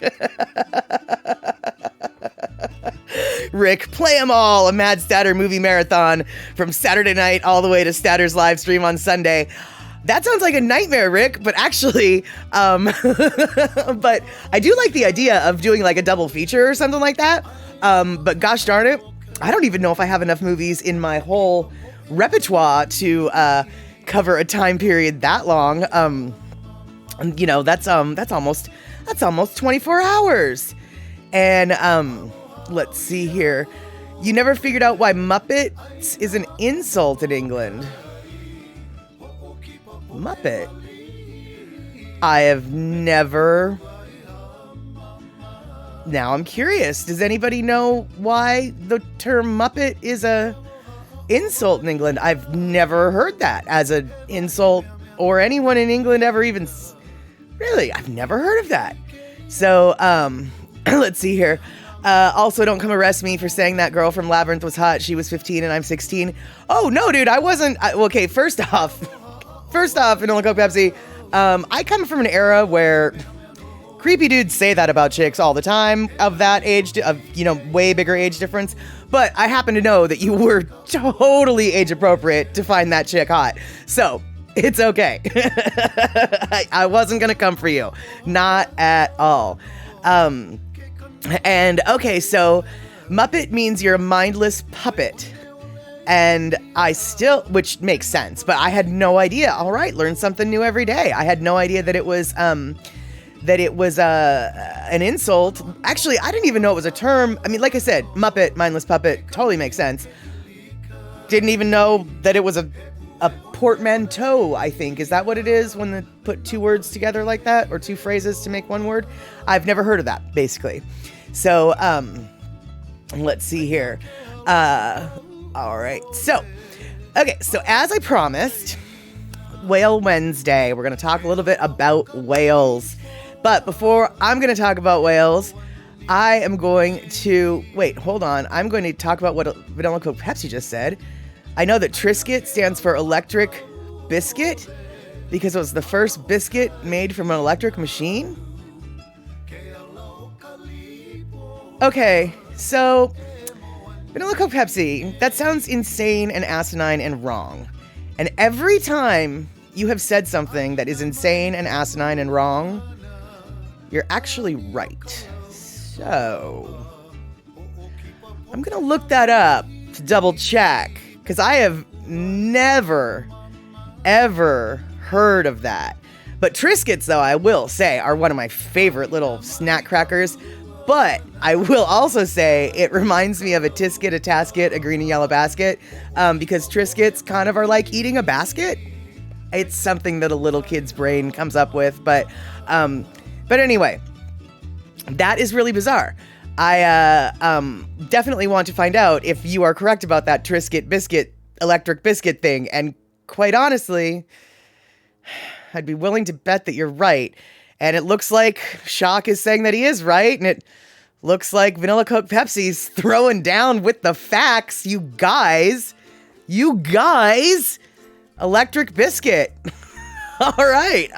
Rick, play 'em all, a Mad Statter movie marathon from Saturday night all the way to Statter's live stream on Sunday. That sounds like a nightmare, Rick, but actually, but I do like the idea of doing like a double feature or something like that. But gosh darn it, I don't even know if I have enough movies in my whole repertoire to cover a time period that long. You know, that's almost 24 hours. And let's see here. You never figured out why Muppets is an insult in England. Muppet. I have never. Now I'm curious. Does anybody know why the term Muppet is a insult in England? I've never heard that as an insult, or anyone in England ever even. Really, I've never heard of that. So, let's see here. Also, don't come arrest me for saying that girl from Labyrinth was hot. She was 15 and I'm 16. Oh, no, dude, I wasn't. Okay, first off, Vanilla Coke Pepsi, I come from an era where creepy dudes say that about chicks all the time of that age, way bigger age difference. But I happen to know that you were totally age appropriate to find that chick hot. So, it's okay. I wasn't going to come for you. Not at all. And okay, so Muppet means you're a mindless puppet. And which makes sense, but I had no idea. All right, learn something new every day. I had no idea that it was an insult. Actually, I didn't even know it was a term. I mean, like I said, Muppet, mindless puppet, totally makes sense. Didn't even know that it was a portmanteau, I think. Is that what it is when they put two words together like that, or two phrases to make one word? I've never heard of that, basically. So, let's see here. All right. So, Okay, so as I promised, Whale Wednesday, we're going to talk a little bit about whales. But before I'm going to talk about whales, I am going to... Wait, hold on. I'm going to talk about what Vanilla Coke Pepsi just said. I know that Trisket stands for electric biscuit because it was the first biscuit made from an electric machine. Okay, so... Vanilla Coke Pepsi, that sounds insane and asinine and wrong. And every time you have said something that is insane and asinine and wrong, you're actually right. So, I'm going to look that up to double check, because I have never, ever heard of that. But Triskets, though, I will say, are one of my favorite little snack crackers. But I will also say it reminds me of a tisket, a tasket, a green and yellow basket, because Triskets kind of are like eating a basket. It's something that a little kid's brain comes up with, but anyway, that is really bizarre. I definitely want to find out if you are correct about that Trisket biscuit, electric biscuit thing, and quite honestly, I'd be willing to bet that you're right. And it looks like Shock is saying that he is right. And it looks like Vanilla Coke Pepsi's throwing down with the facts. You guys. Electric biscuit. All right.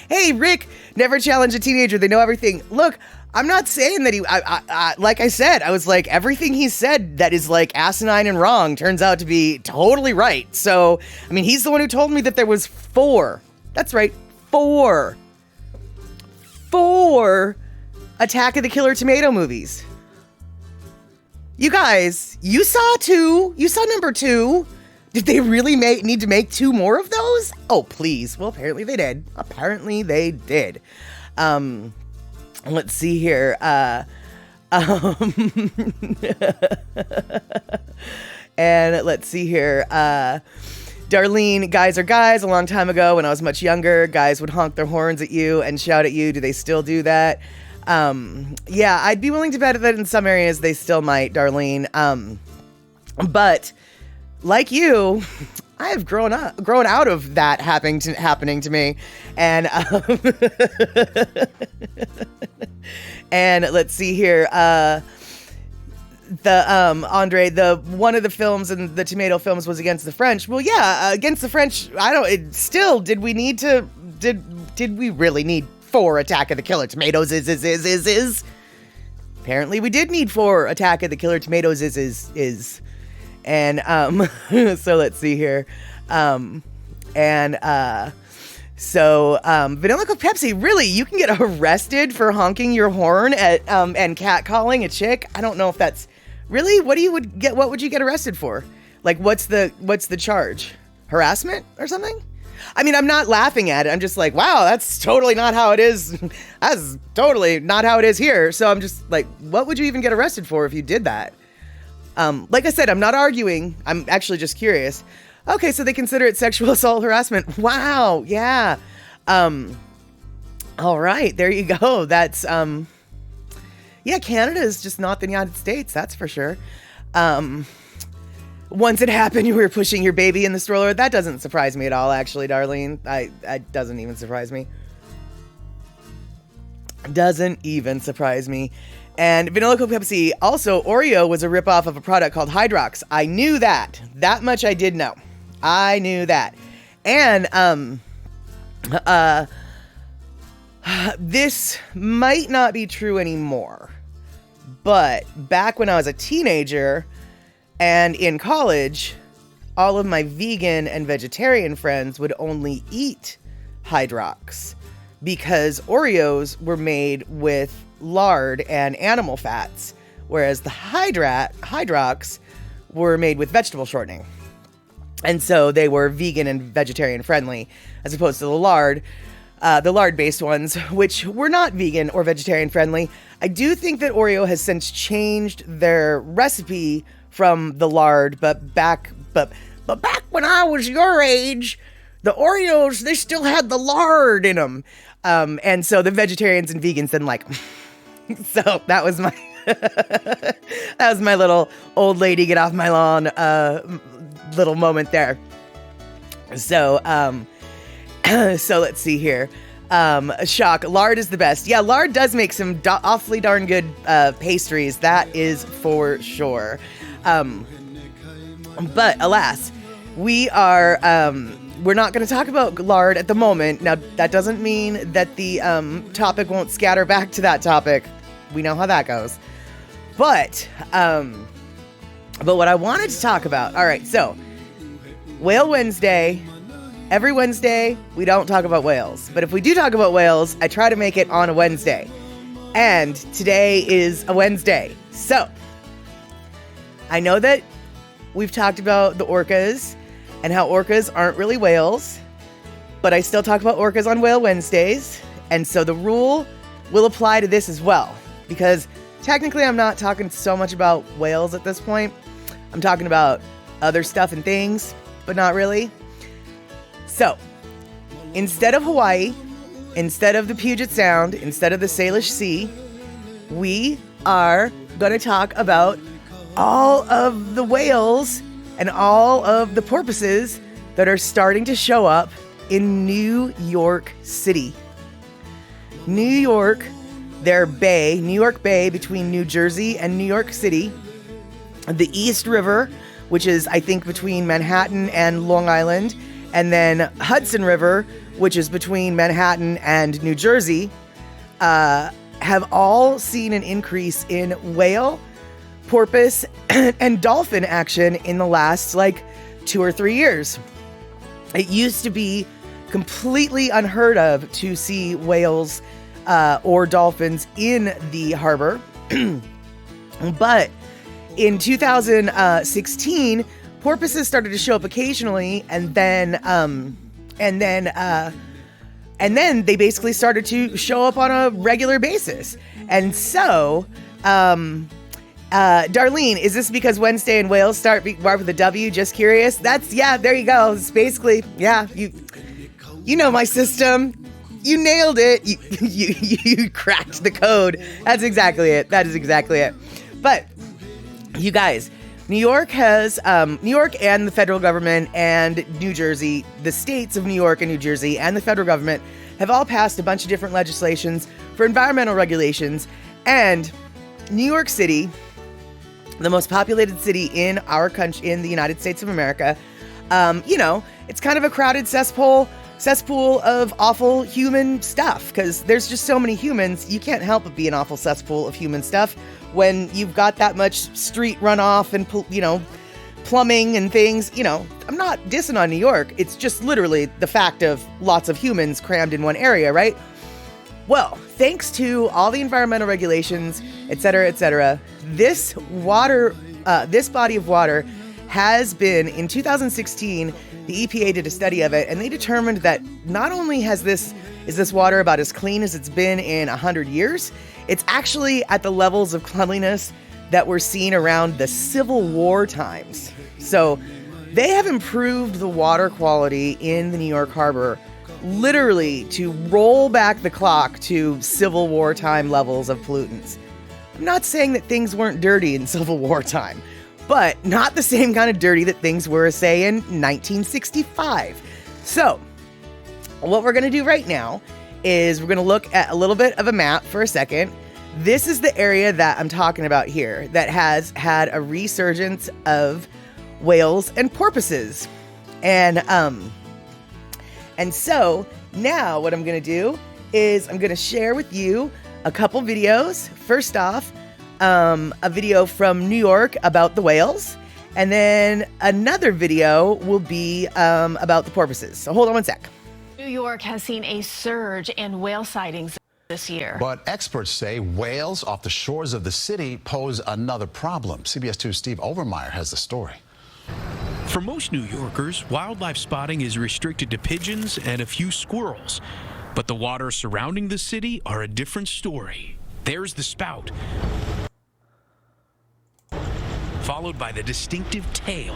Hey, Rick, never challenge a teenager. They know everything. Look, I'm not saying that like I said, I was like, everything he said that is like asinine and wrong turns out to be totally right. So, I mean, he's the one who told me that there was 4. That's right, 4 Attack of the Killer Tomato movies. You guys, you saw 2. You saw number 2. Did they really need to make 2 more of those? Oh, please. Well, apparently they did. Let's see here. And let's see here. Darlene, guys are guys. A long time ago when I was much younger, guys would honk their horns at you and shout at you. Do they still do that? Yeah, I'd be willing to bet that in some areas they still might, Darlene. But like you, I have grown out of that happening to me. And and let's see here. Andre, one of the films in the tomato films was against the French. Well, yeah, against the French. Did we really need 4 Attack of the Killer Tomatoes? Apparently we did need 4 Attack of the Killer Tomatoes and so let's see here. So Vanilla Coke Pepsi, really, you can get arrested for honking your horn at and catcalling a chick. I don't know if that's really what would you get arrested for? Like, what's the charge? Harassment or something? I mean, I'm not laughing at it. I'm just like, wow, that's totally not how it is. That's totally not how it is here. So I'm just like, what would you even get arrested for if you did that? Like I said, I'm not arguing. I'm actually just curious. Okay, so they consider it sexual assault harassment. Wow, yeah. All right, there you go. That's, yeah, Canada is just not the United States, that's for sure. Once it happened, you were pushing your baby in the stroller. That doesn't surprise me at all, actually, Darlene. It doesn't even surprise me. Doesn't even surprise me. And Vanilla Coke Pepsi, also, Oreo was a ripoff of a product called Hydrox. I knew that. That much I did know. I knew that. And, this might not be true anymore. But back when I was a teenager and in college, all of my vegan and vegetarian friends would only eat Hydrox because Oreos were made with lard and animal fats, whereas the Hydrox were made with vegetable shortening. And so they were vegan and vegetarian friendly, as opposed to the lard-based ones, which were not vegan or vegetarian friendly. I do think that Oreo has since changed their recipe from the lard, but back when I was your age, the Oreos, they still had the lard in them. And so the vegetarians and vegans didn't like them. So that was my that was my little old lady get off my lawn little moment there. So, so let's see here. Shock. Lard is the best. Yeah, Lard does make some awfully darn good pastries. That is for sure. But alas, we're not going to talk about lard at the moment. Now, that doesn't mean that the topic won't scatter back to that topic. We know how that goes. But what I wanted to talk about. All right, so Whale Wednesday. Every Wednesday, we don't talk about whales. But if we do talk about whales, I try to make it on a Wednesday. And today is a Wednesday. So, I know that we've talked about the orcas and how orcas aren't really whales. But I still talk about orcas on Whale Wednesdays. And so the rule will apply to this as well. Because technically, I'm not talking so much about whales at this point. I'm talking about other stuff and things, but not really. So, instead of Hawaii, instead of the Puget Sound, instead of the Salish Sea, we are going to talk about all of the whales and all of the porpoises that are starting to show up in New York City. New York, their bay, New York Bay between New Jersey and New York City, the East River, which is, I think, between Manhattan and Long Island, and then Hudson River, which is between Manhattan and New Jersey, have all seen an increase in whale, porpoise, and dolphin action in the last 2 or 3 years. It used to be completely unheard of to see whales or dolphins in the harbor. But in 2016, porpoises started to show up occasionally, and then they basically started to show up on a regular basis. And so, Darlene, is this because Wednesday and whales start with a W? Just curious. There you go. It's basically, you know my system. You nailed it. You cracked the code. That's exactly it. That is exactly it. But you guys, New York and the federal government and New Jersey, the states of New York and New Jersey and the federal government have all passed a bunch of different legislations for environmental regulations. And New York City, the most populated city in our country, in the United States of America, it's kind of a crowded cesspool of awful human stuff, because there's just so many humans. You can't help but be an awful cesspool of human stuff when you've got that much street runoff and plumbing and things. I'm not dissing on New York. It's just literally the fact of lots of humans crammed in one area, right? Well, thanks to all the environmental regulations, et cetera, this body of water has been, in 2016, the EPA did a study of it, and they determined that not only is this water about as clean as it's been in 100 years, it's actually at the levels of cleanliness that were seen around the Civil War times. So they have improved the water quality in the New York Harbor literally to roll back the clock to Civil War time levels of pollutants. I'm not saying that things weren't dirty in Civil War time, but not the same kind of dirty that things were, say, in 1965. So, what we're going to do right now is we're going to look at a little bit of a map for a second. This is the area that I'm talking about here that has had a resurgence of whales and porpoises. And so now what I'm going to do is I'm going to share with you a couple videos. First off, a video from New York about the whales, and then another video will be about the porpoises. So hold on one sec. New York has seen a surge in whale sightings this year. But experts say whales off the shores of the city pose another problem. CBS 2's Steve Overmeyer has the story. For most New Yorkers, wildlife spotting is restricted to pigeons and a few squirrels. But the waters surrounding the city are a different story. There's the spout, followed by the distinctive tail.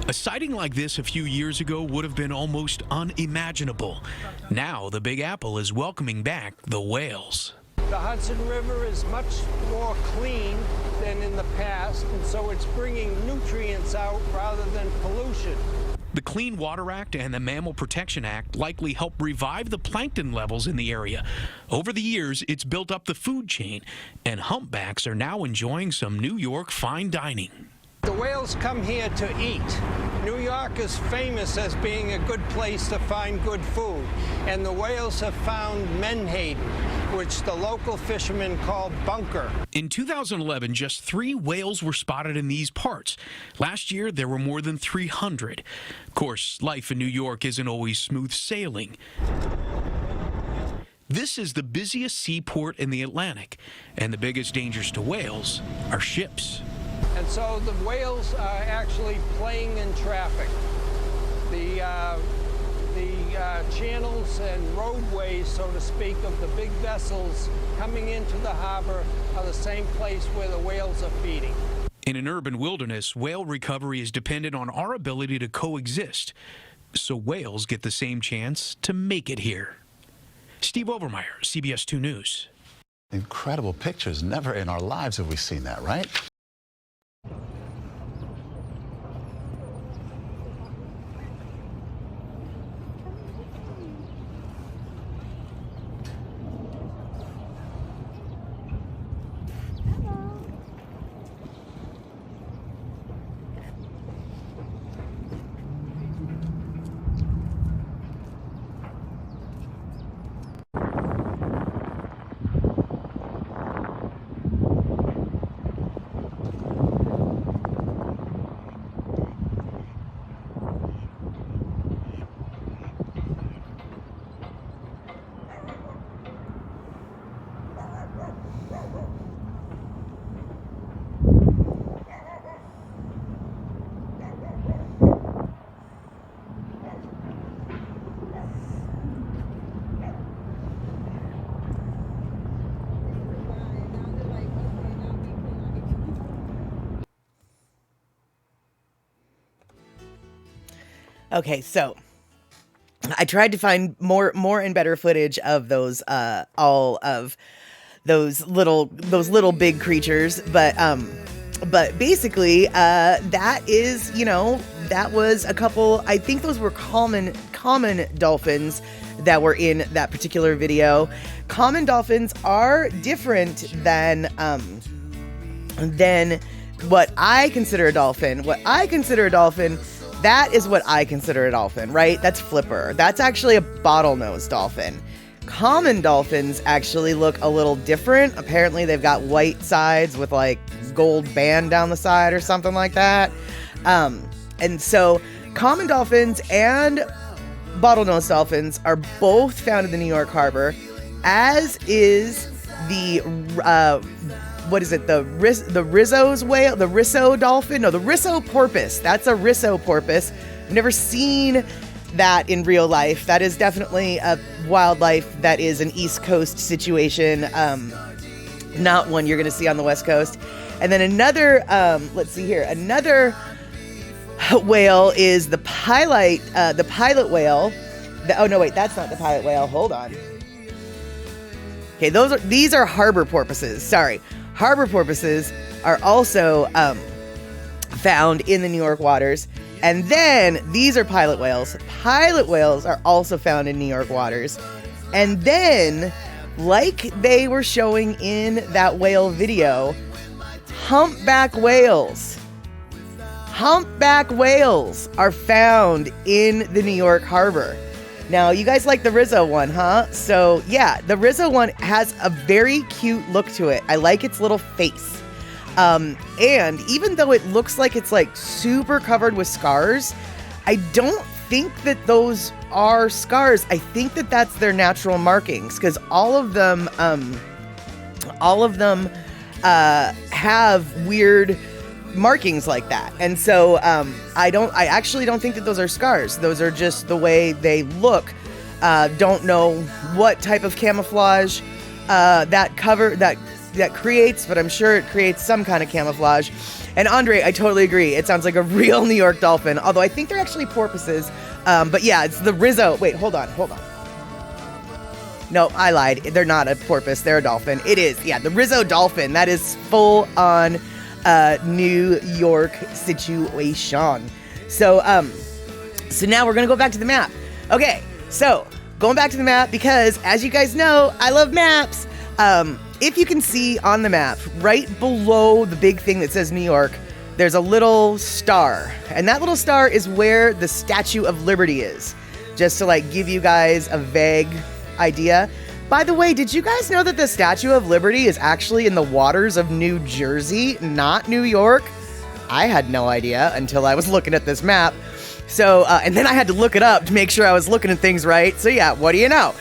A sighting like this a few years ago would have been almost unimaginable. Now the Big Apple is welcoming back the whales. The Hudson River is much more clean than in the past, and so it's bringing nutrients out rather than pollution. The Clean Water Act and the Mammal Protection Act likely help revive the plankton levels in the area. Over the years, it's built up the food chain, and humpbacks are now enjoying some New York fine dining. The whales come here to eat. New York is famous as being a good place to find good food, and the whales have found menhaden, which the local fishermen call bunker. In 2011, just 3 whales were spotted in these parts. Last year, there were more than 300. Of course, life in New York isn't always smooth sailing. This is the busiest seaport in the Atlantic, and the biggest dangers to whales are ships. And so the whales are actually playing in traffic. The channels and roadways, so to speak, of the big vessels coming into the harbor are the same place where the whales are feeding. In an urban wilderness, whale recovery is dependent on our ability to coexist, so whales get the same chance to make it here. Steve Overmeyer, CBS 2 News. Incredible pictures. Never in our lives have we seen that, right? Okay, so I tried to find more and better footage of those all of those little big creatures, but basically that is, you know, that was a couple, I think those were common dolphins that were in that particular video. Common dolphins are different than what I consider a dolphin. What I consider a dolphin, that is what I consider a dolphin, right? That's Flipper. That's actually a bottlenose dolphin. Common dolphins actually look a little different. Apparently they've got white sides with like gold band down the side or something like that. And so common dolphins and bottlenose dolphins are both found in the New York Harbor, as is the what is it? The Risso's whale, the Risso Dolphin? No, the Risso porpoise. That's a Risso porpoise. I've never seen that in real life. That is definitely a wildlife that is an East Coast situation, not one you're going to see on the West Coast. And then another, let's see here, another whale is the pilot whale. Oh no, wait, that's not the pilot whale. Hold on. Okay, these are harbor porpoises. Sorry. Harbor porpoises are also found in the New York waters. And then these are pilot whales. Pilot whales are also found in New York waters. And then, like they were showing in that whale video, humpback whales. Humpback whales are found in the New York Harbor. Now, you guys like the Risso one, huh? So, yeah, the Risso one has a very cute look to it. I like its little face. And even though it looks like it's like super covered with scars, I don't think that those are scars. I think that that's their natural markings, because all of them have weird markings like that. And so I actually don't think that those are scars. Those are just the way they look. Don't know what type of camouflage that creates, but I'm sure it creates some kind of camouflage. And Andre, I totally agree. It sounds like a real New York dolphin, although I think they're actually porpoises. But yeah, it's the Risso. Wait, hold on. No, I lied. They're not a porpoise. They're a dolphin. It is, yeah, the Risso dolphin. That is full on New York situation. So now we're gonna go back to the map. Okay, so going back to the map because, as you guys know, I love maps. If you can see on the map, right below the big thing that says New York, there's a little star. And that little star is where the Statue of Liberty is. Just to like give you guys a vague idea. By the way, did you guys know that the Statue of Liberty is actually in the waters of New Jersey, not New York? I had no idea until I was looking at this map. So, and then I had to look it up to make sure I was looking at things right. So yeah, what do you know?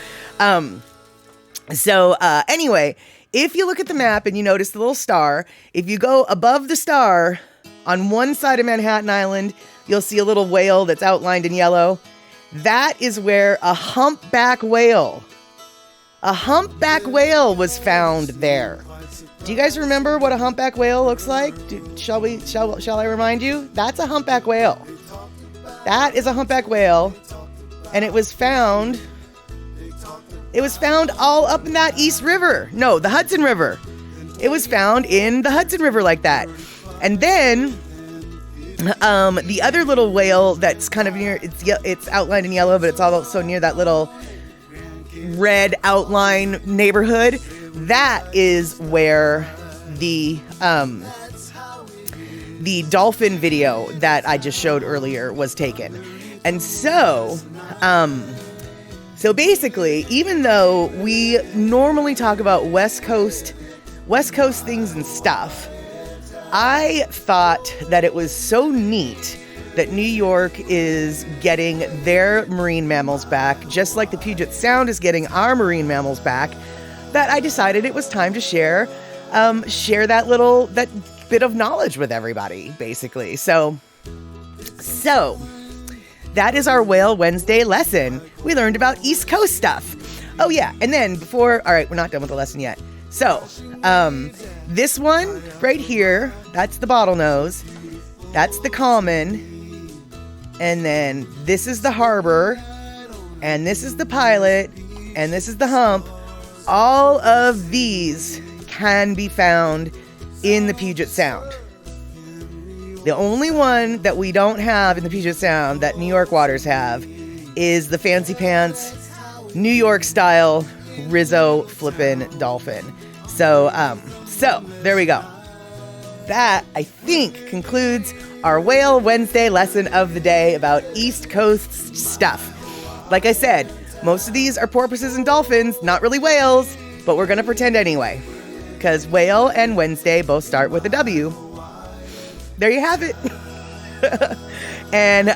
Anyway, if you look at the map and you notice the little star, if you go above the star on one side of Manhattan Island, you'll see a little whale that's outlined in yellow. That is where a humpback whale was found there. Do you guys remember what a humpback whale looks like? Shall I remind you? That's a humpback whale. That is a humpback whale, and it was found all up in that East River. No, the Hudson River. It was found in the Hudson River like that. And then the other little whale that's kind of near, it's outlined in yellow, but it's also near that little red outline neighborhood. That is where the dolphin video that I just showed earlier was taken. And so basically, even though we normally talk about West Coast things and stuff, I thought that it was so neat that New York is getting their marine mammals back, just like the Puget Sound is getting our marine mammals back, that I decided it was time to share that bit of knowledge with everybody, basically. So that is our Whale Wednesday lesson. We learned about East Coast stuff. Oh yeah, and then all right, we're not done with the lesson yet. So, this one right here, that's the bottlenose, that's the common, and then this is the harbor, and this is the pilot, and this is the hump. All of these can be found in the Puget Sound. The only one that we don't have in the Puget Sound that New York waters have is the fancy pants, New York style Risso flippin' Dolphin. So there we go. That, I think, concludes our Whale Wednesday lesson of the day about East Coast stuff. Like I said, most of these are porpoises and dolphins, not really whales, but we're going to pretend anyway. Because whale and Wednesday both start with a W. There you have it. And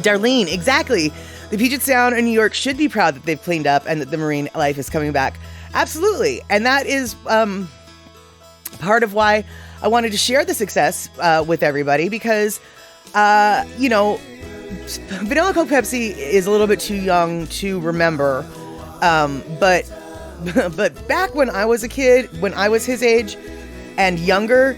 Darlene, exactly. The Puget Sound and New York should be proud that they've cleaned up and that the marine life is coming back. Absolutely. And that is part of why I wanted to share the success with everybody, because, Vanilla Coke Pepsi is a little bit too young to remember. But back when I was a kid, when I was his age and younger,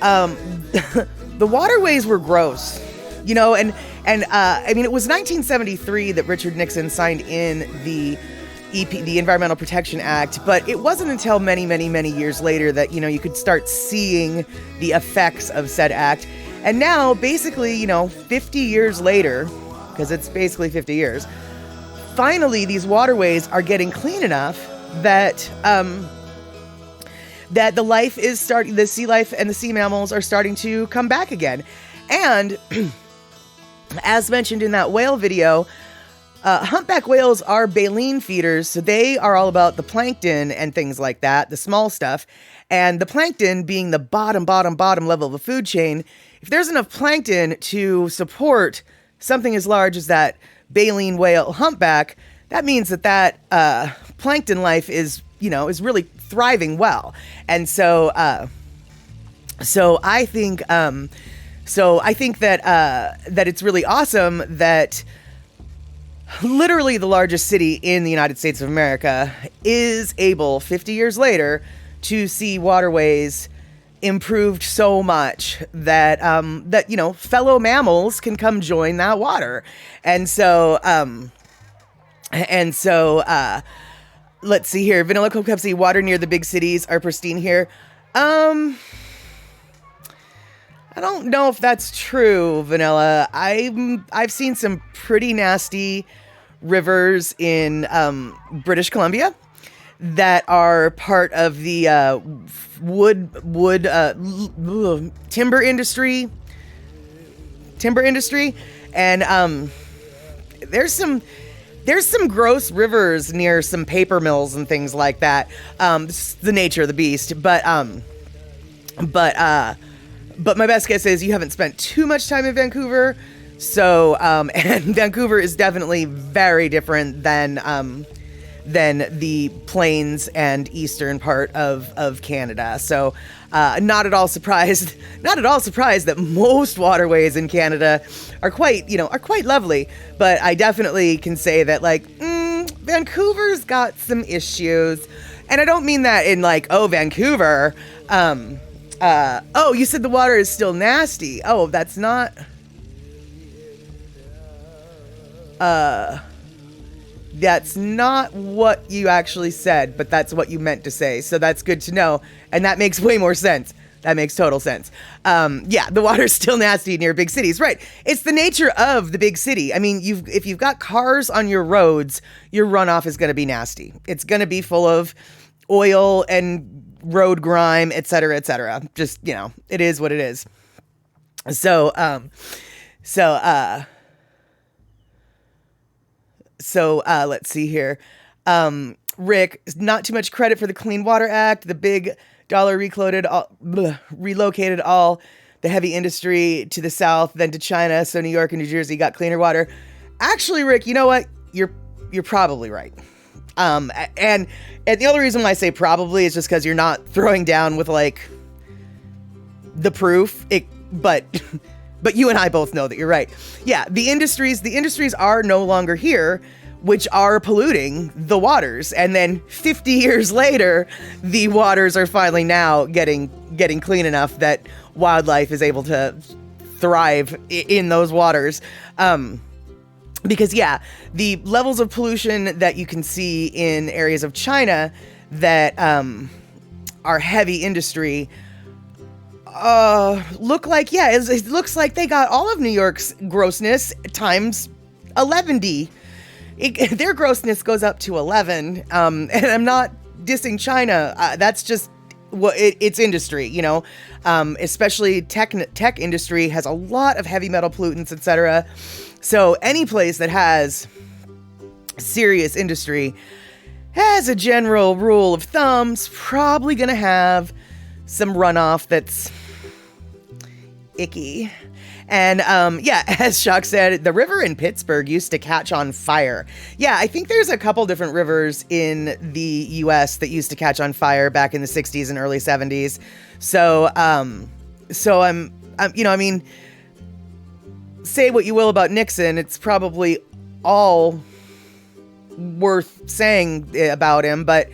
the waterways were gross, and I mean, it was 1973 that Richard Nixon signed in the Environmental Protection Act, but it wasn't until many, many, many years later that, you could start seeing the effects of said act. And now, basically, 50 years later, because it's basically 50 years, finally these waterways are getting clean enough that that the sea life and the sea mammals are starting to come back again. And as mentioned in that whale video, humpback whales are baleen feeders, so they are all about the plankton and things like that, the small stuff. And the plankton being the bottom level of the food chain, if there's enough plankton to support something as large as that baleen whale humpback, that means that plankton life is really thriving well. And so I think that it's really awesome that literally the largest city in the United States of America is able 50 years later to see waterways improved so much that fellow mammals can come join that water. And so let's see here. Vanilla Coke Pepsi, water near the big cities are pristine here. don't know if that's true, Vanilla. I've seen some pretty nasty rivers in British Columbia that are part of the timber industry, and there's some gross rivers near some paper mills and things like that. It's the nature of the beast, but my best guess is you haven't spent too much time in Vancouver. So, and Vancouver is definitely very different than the plains and eastern part of Canada. So, not at all surprised that most waterways in Canada are quite lovely. But I definitely can say that Vancouver's got some issues. And I don't mean that in Vancouver. You said the water is still nasty. Oh, that's not. That's not what you actually said, but that's what you meant to say. So that's good to know. And that makes way more sense. That makes total sense. The water's still nasty near big cities. Right. It's the nature of the big city. I mean, if you've got cars on your roads, your runoff is going to be nasty. It's going to be full of oil and road grime, et cetera, et cetera. Just, it is what it is. So let's see here. Rick, not too much credit for the Clean Water Act. The big dollar relocated all the heavy industry to the south, then to China. So New York and New Jersey got cleaner water. Actually, Rick, you know what? You're probably right. And the only reason why I say probably is just because you're not throwing down with the proof. But you and I both know that you're right. Yeah, the industries are no longer here, which are polluting the waters. And then 50 years later, the waters are finally now getting clean enough that wildlife is able to thrive in those waters. Because the levels of pollution that you can see in areas of China that are heavy industry look like, it looks like they got all of New York's grossness times 11D. Their grossness goes up to 11. And I'm not dissing China. That's just what it's industry, especially tech industry has a lot of heavy metal pollutants, etc. So any place that has serious industry, as a general rule of thumb's probably going to have some runoff that's icky. And as Shock said, the river in Pittsburgh used to catch on fire. Yeah, I think there's a couple different rivers in the US that used to catch on fire back in the 60s and early 70s. So say what you will about Nixon, it's probably all worth saying about him, but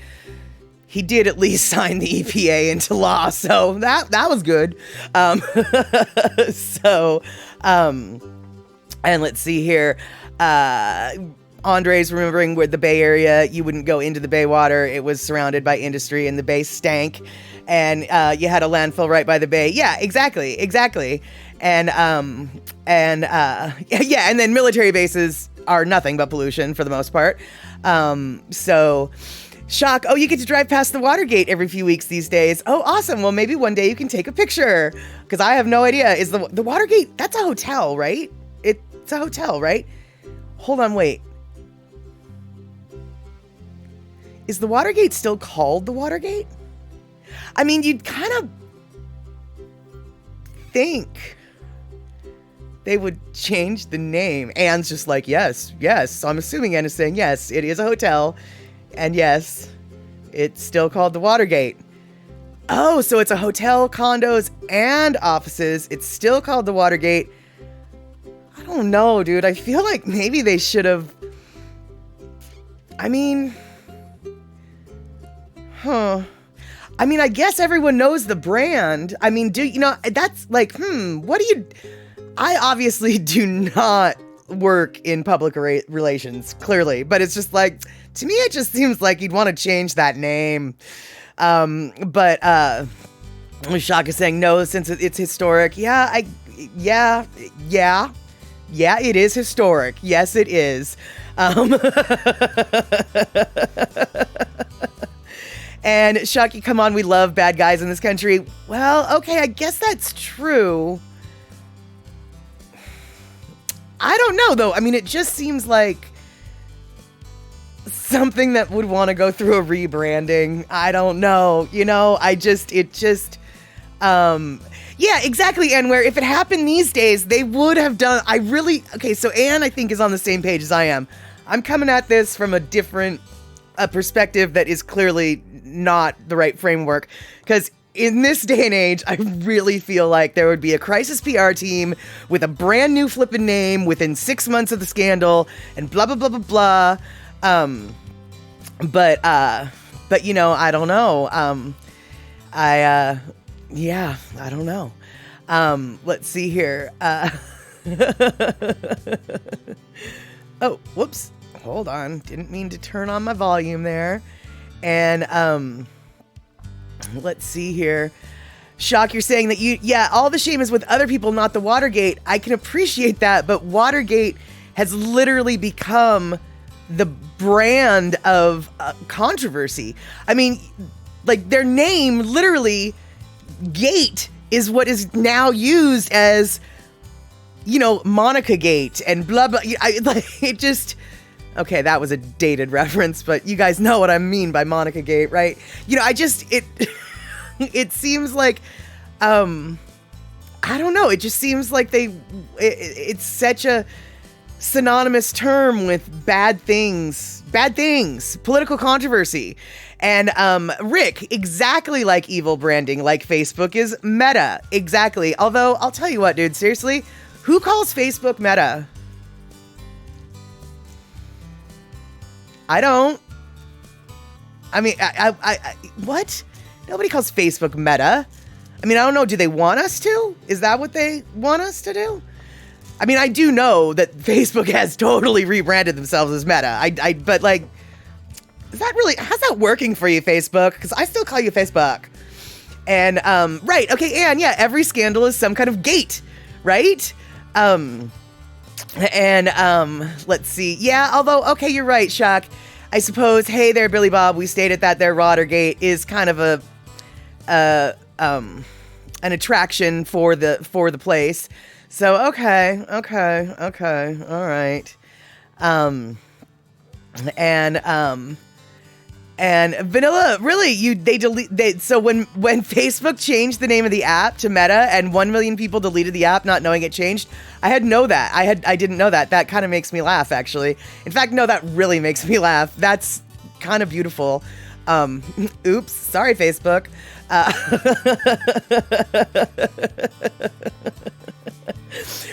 he did at least sign the EPA into law, so that was good. And let's see here. Andre's remembering where the Bay Area, you wouldn't go into the Bay water. It was surrounded by industry and the Bay stank. And you had a landfill right by the Bay. Yeah, exactly. And then military bases are nothing but pollution for the most part. Shock, you get to drive past the Watergate every few weeks these days. Oh, awesome. Well, maybe one day you can take a picture, because I have no idea. Is the Watergate, that's a hotel, right? It's a hotel, right? Hold on, wait. Is the Watergate still called the Watergate? I mean, you'd kind of think they would change the name. Anne's just like, yes. So I'm assuming Anne is saying, yes, it is a hotel. And yes, it's still called the Watergate. Oh, so it's a hotel, condos, and offices. It's still called the Watergate. I don't know, dude. I feel like maybe they should have... I guess everyone knows the brand. That's like, what do you... I obviously do not work in public relations, clearly, but it's just like, to me, it just seems like you'd want to change that name. Shock is saying no, since it's historic. Yeah, it is historic. Yes, it is. And Shocky, come on, we love bad guys in this country. Well, okay, I guess that's true. I don't know, though. I mean, it just seems like something that would want to go through a rebranding. I don't know. Yeah, exactly. And where if it happened these days, they would have done, okay, so Anne, I think, is on the same page as I am. I'm coming at this from a different perspective that is clearly not the right framework. Because in this day and age, I really feel like there would be a crisis PR team with a brand new flippin' name within 6 months of the scandal and blah, blah, blah, blah, blah. But I don't know. I don't know. Let's see here. Oh, whoops. Hold on. Didn't mean to turn on my volume there. And, let's see here. Shock, you're saying that all the shame is with other people, not the Watergate. I can appreciate that, but Watergate has literally become the brand of controversy. I mean, like, their name, literally, Gate, is what is now used as, Monica Gate and blah, blah. Okay, that was a dated reference, but you guys know what I mean by Monica Gate, right? It seems like, I don't know. It just seems like it's such a synonymous term with bad things, political controversy. And Rick, exactly like evil branding, like Facebook is meta. Exactly. Although, I'll tell you what, dude, seriously, who calls Facebook meta? I don't. I mean, what? Nobody calls Facebook meta. I mean, I don't know. Do they want us to? Is that what they want us to do? I mean, I do know that Facebook has totally rebranded themselves as meta. But like, is that really, how's that working for you, Facebook? Because I still call you Facebook. And, right. Okay. And yeah, every scandal is some kind of gate, right? Let's see. Yeah. Although, okay, you're right, Shock. I suppose, hey there, Billy Bob, we stated that their Watergate is kind of an attraction for the place. So, okay. All right. And Vanilla, really, so when Facebook changed the name of the app to Meta and 1 million people deleted the app not knowing it changed, I didn't know that. That kind of makes me laugh, actually. In fact, no, that really makes me laugh. That's kind of beautiful. Oops, sorry, Facebook.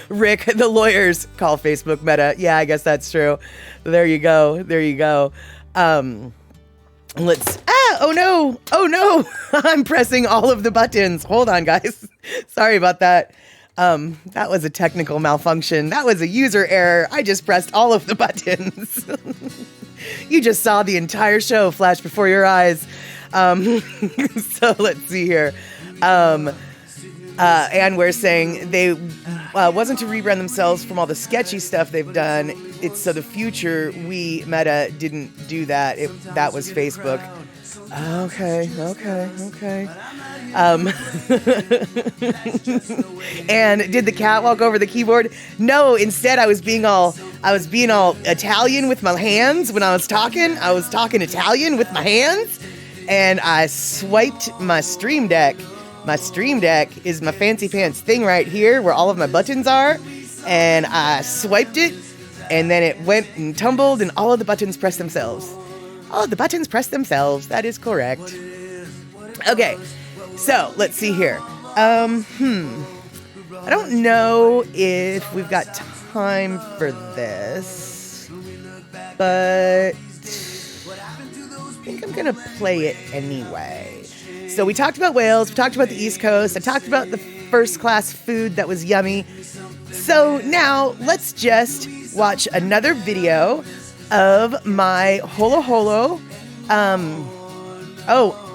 Rick, the lawyers call Facebook Meta. Yeah, I guess that's true. There you go. Oh no, I'm pressing all of the buttons. Hold on, guys. Sorry about that. That was a technical malfunction. That was a user error. I just pressed all of the buttons. You just saw the entire show flash before your eyes. So let's see here. And we're saying they wasn't to rebrand themselves from all the sketchy stuff they've done. It's so the future Meta didn't do that. That was Facebook. Okay. And did the cat walk over the keyboard? No, instead I was being all Italian with my hands when I was talking. I was talking Italian with my hands, and I swiped my Stream Deck. My Stream Deck is my fancy pants thing right here where all of my buttons are, and I swiped it, and then it went and tumbled, and all of the buttons pressed themselves. All of the buttons pressed themselves. That is correct. Okay, so let's see here. I don't know if we've got time for this, but I think I'm gonna play it anyway. So we talked about whales, we talked about the East Coast, I talked about the first class food that was yummy. So now let's just watch another video of my Holo.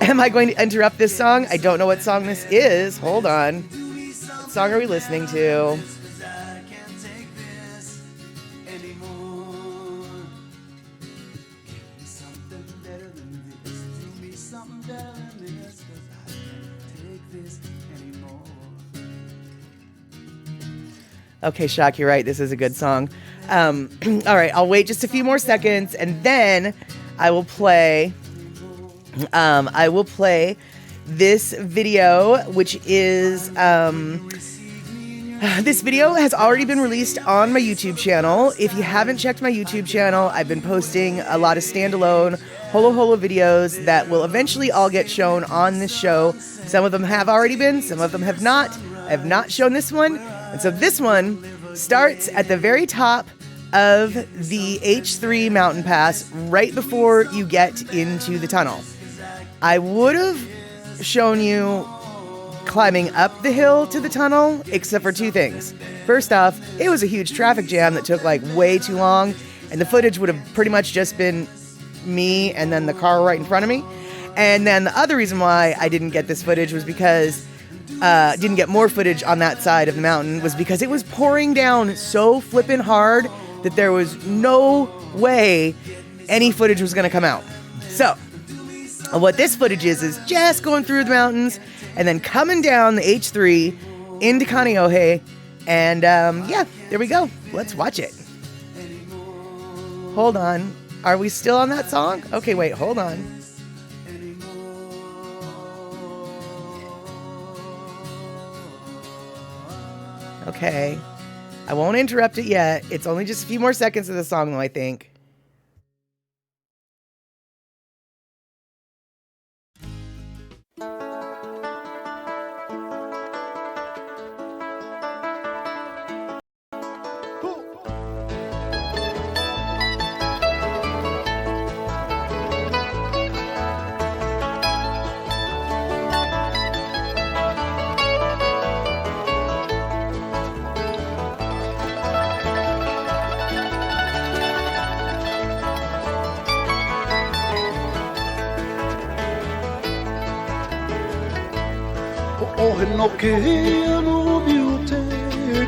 Am I going to interrupt this song? I don't know what song this is. Hold on. What song are we listening to? Okay, Shock, you're right. This is a good song. All right, I'll wait just a few more seconds, and then I will play. This video, which is this video has already been released on my YouTube channel. If you haven't checked my YouTube channel, I've been posting a lot of standalone Holo videos that will eventually all get shown on this show. Some of them have already been, some of them have not. I have not shown this one. And so this one starts at the very top of the H3 mountain pass right before you get into the tunnel. I would have shown you climbing up the hill to the tunnel, except for two things. First off, it was a huge traffic jam that took like way too long, and the footage would have pretty much just been me and then the car right in front of me. And then the other reason why I didn't get this footage was because didn't get more footage on that side of the mountain was because it was pouring down so flippin' hard that there was no way any footage was going to come out. So what this footage is just going through the mountains and then coming down the H3 into Kaneohe. And yeah, there we go. Let's watch it. Hold on. Are we still on that song? Okay, wait, hold on. Okay. I won't interrupt it yet. It's only just a few more seconds of the song, though, I think. No ke no beauty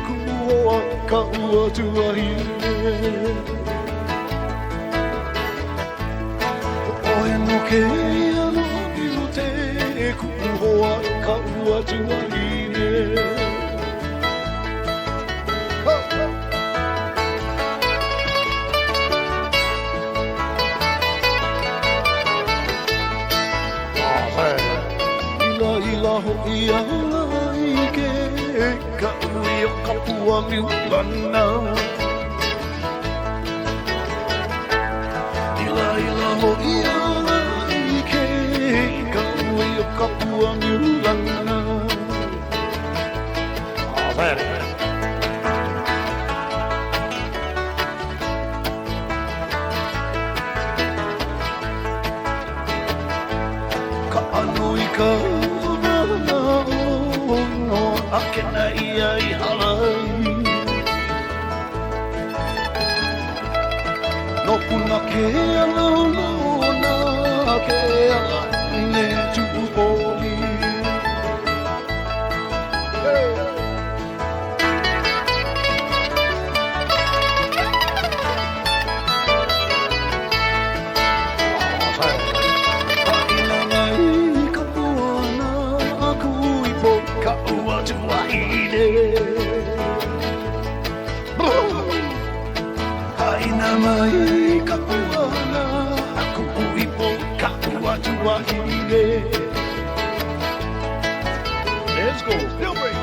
kuwa ka ua tuahine Oh no ke no beauty kuwa ka ua tuahine Ila ho ia ike ka ui o kapua miulana Ila ho ia ike ka ui o kapua miulana Ka anu i ka Akena ia I halai No puna ke ala na ke ala ne tupoli Haina mai ka puana aku uipo ka ua tuahine Let's go, still break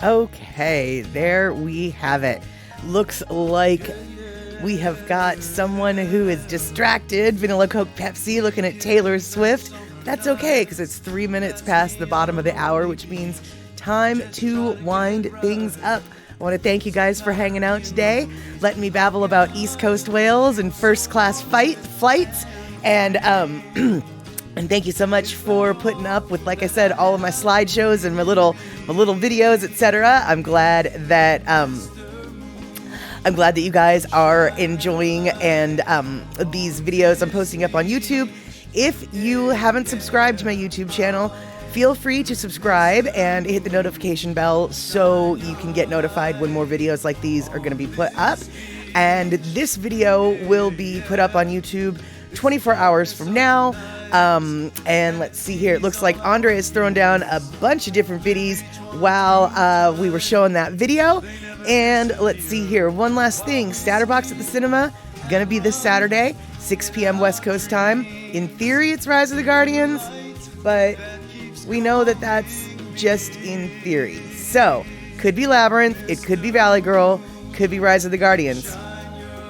Okay, there we have it. Looks like we have got someone who is distracted. Vanilla Coke Pepsi looking at Taylor Swift. That's okay, because it's 3 minutes past the bottom of the hour, which means time to wind things up. I want to thank you guys for hanging out today, letting me babble about East Coast whales and first-class flights. And and thank you so much for putting up with, like I said, all of my slideshows and my little videos, etc. I'm glad that you guys are enjoying and these videos I'm posting up on YouTube. If you haven't subscribed to my YouTube channel, feel free to subscribe and hit the notification bell so you can get notified when more videos like these are going to be put up. And this video will be put up on YouTube 24 hours from now. And let's see here. It looks like Andre has thrown down a bunch of different viddies while we were showing that video. And let's see here. One last thing. Statterbox at the cinema. Gonna be this Saturday, 6 p.m. West Coast time. In theory, it's Rise of the Guardians, but we know that that's just in theory. So, could be Labyrinth, it could be Valley Girl, could be Rise of the Guardians.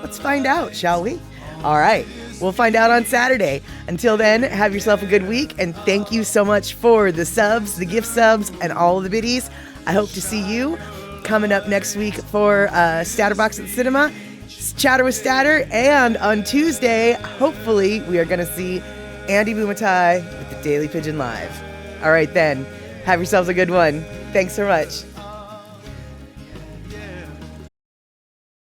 Let's find out, shall we? All right, we'll find out on Saturday. Until then, have yourself a good week, and thank you so much for the subs, the gift subs, and all of the biddies. I hope to see you coming up next week for Statterbox at the Cinema, Chatter with Statter, and on Tuesday, hopefully, we are going to see Andy Bumatai with the Daily Pigeon Live. All right, then. Have yourselves a good one. Thanks so much.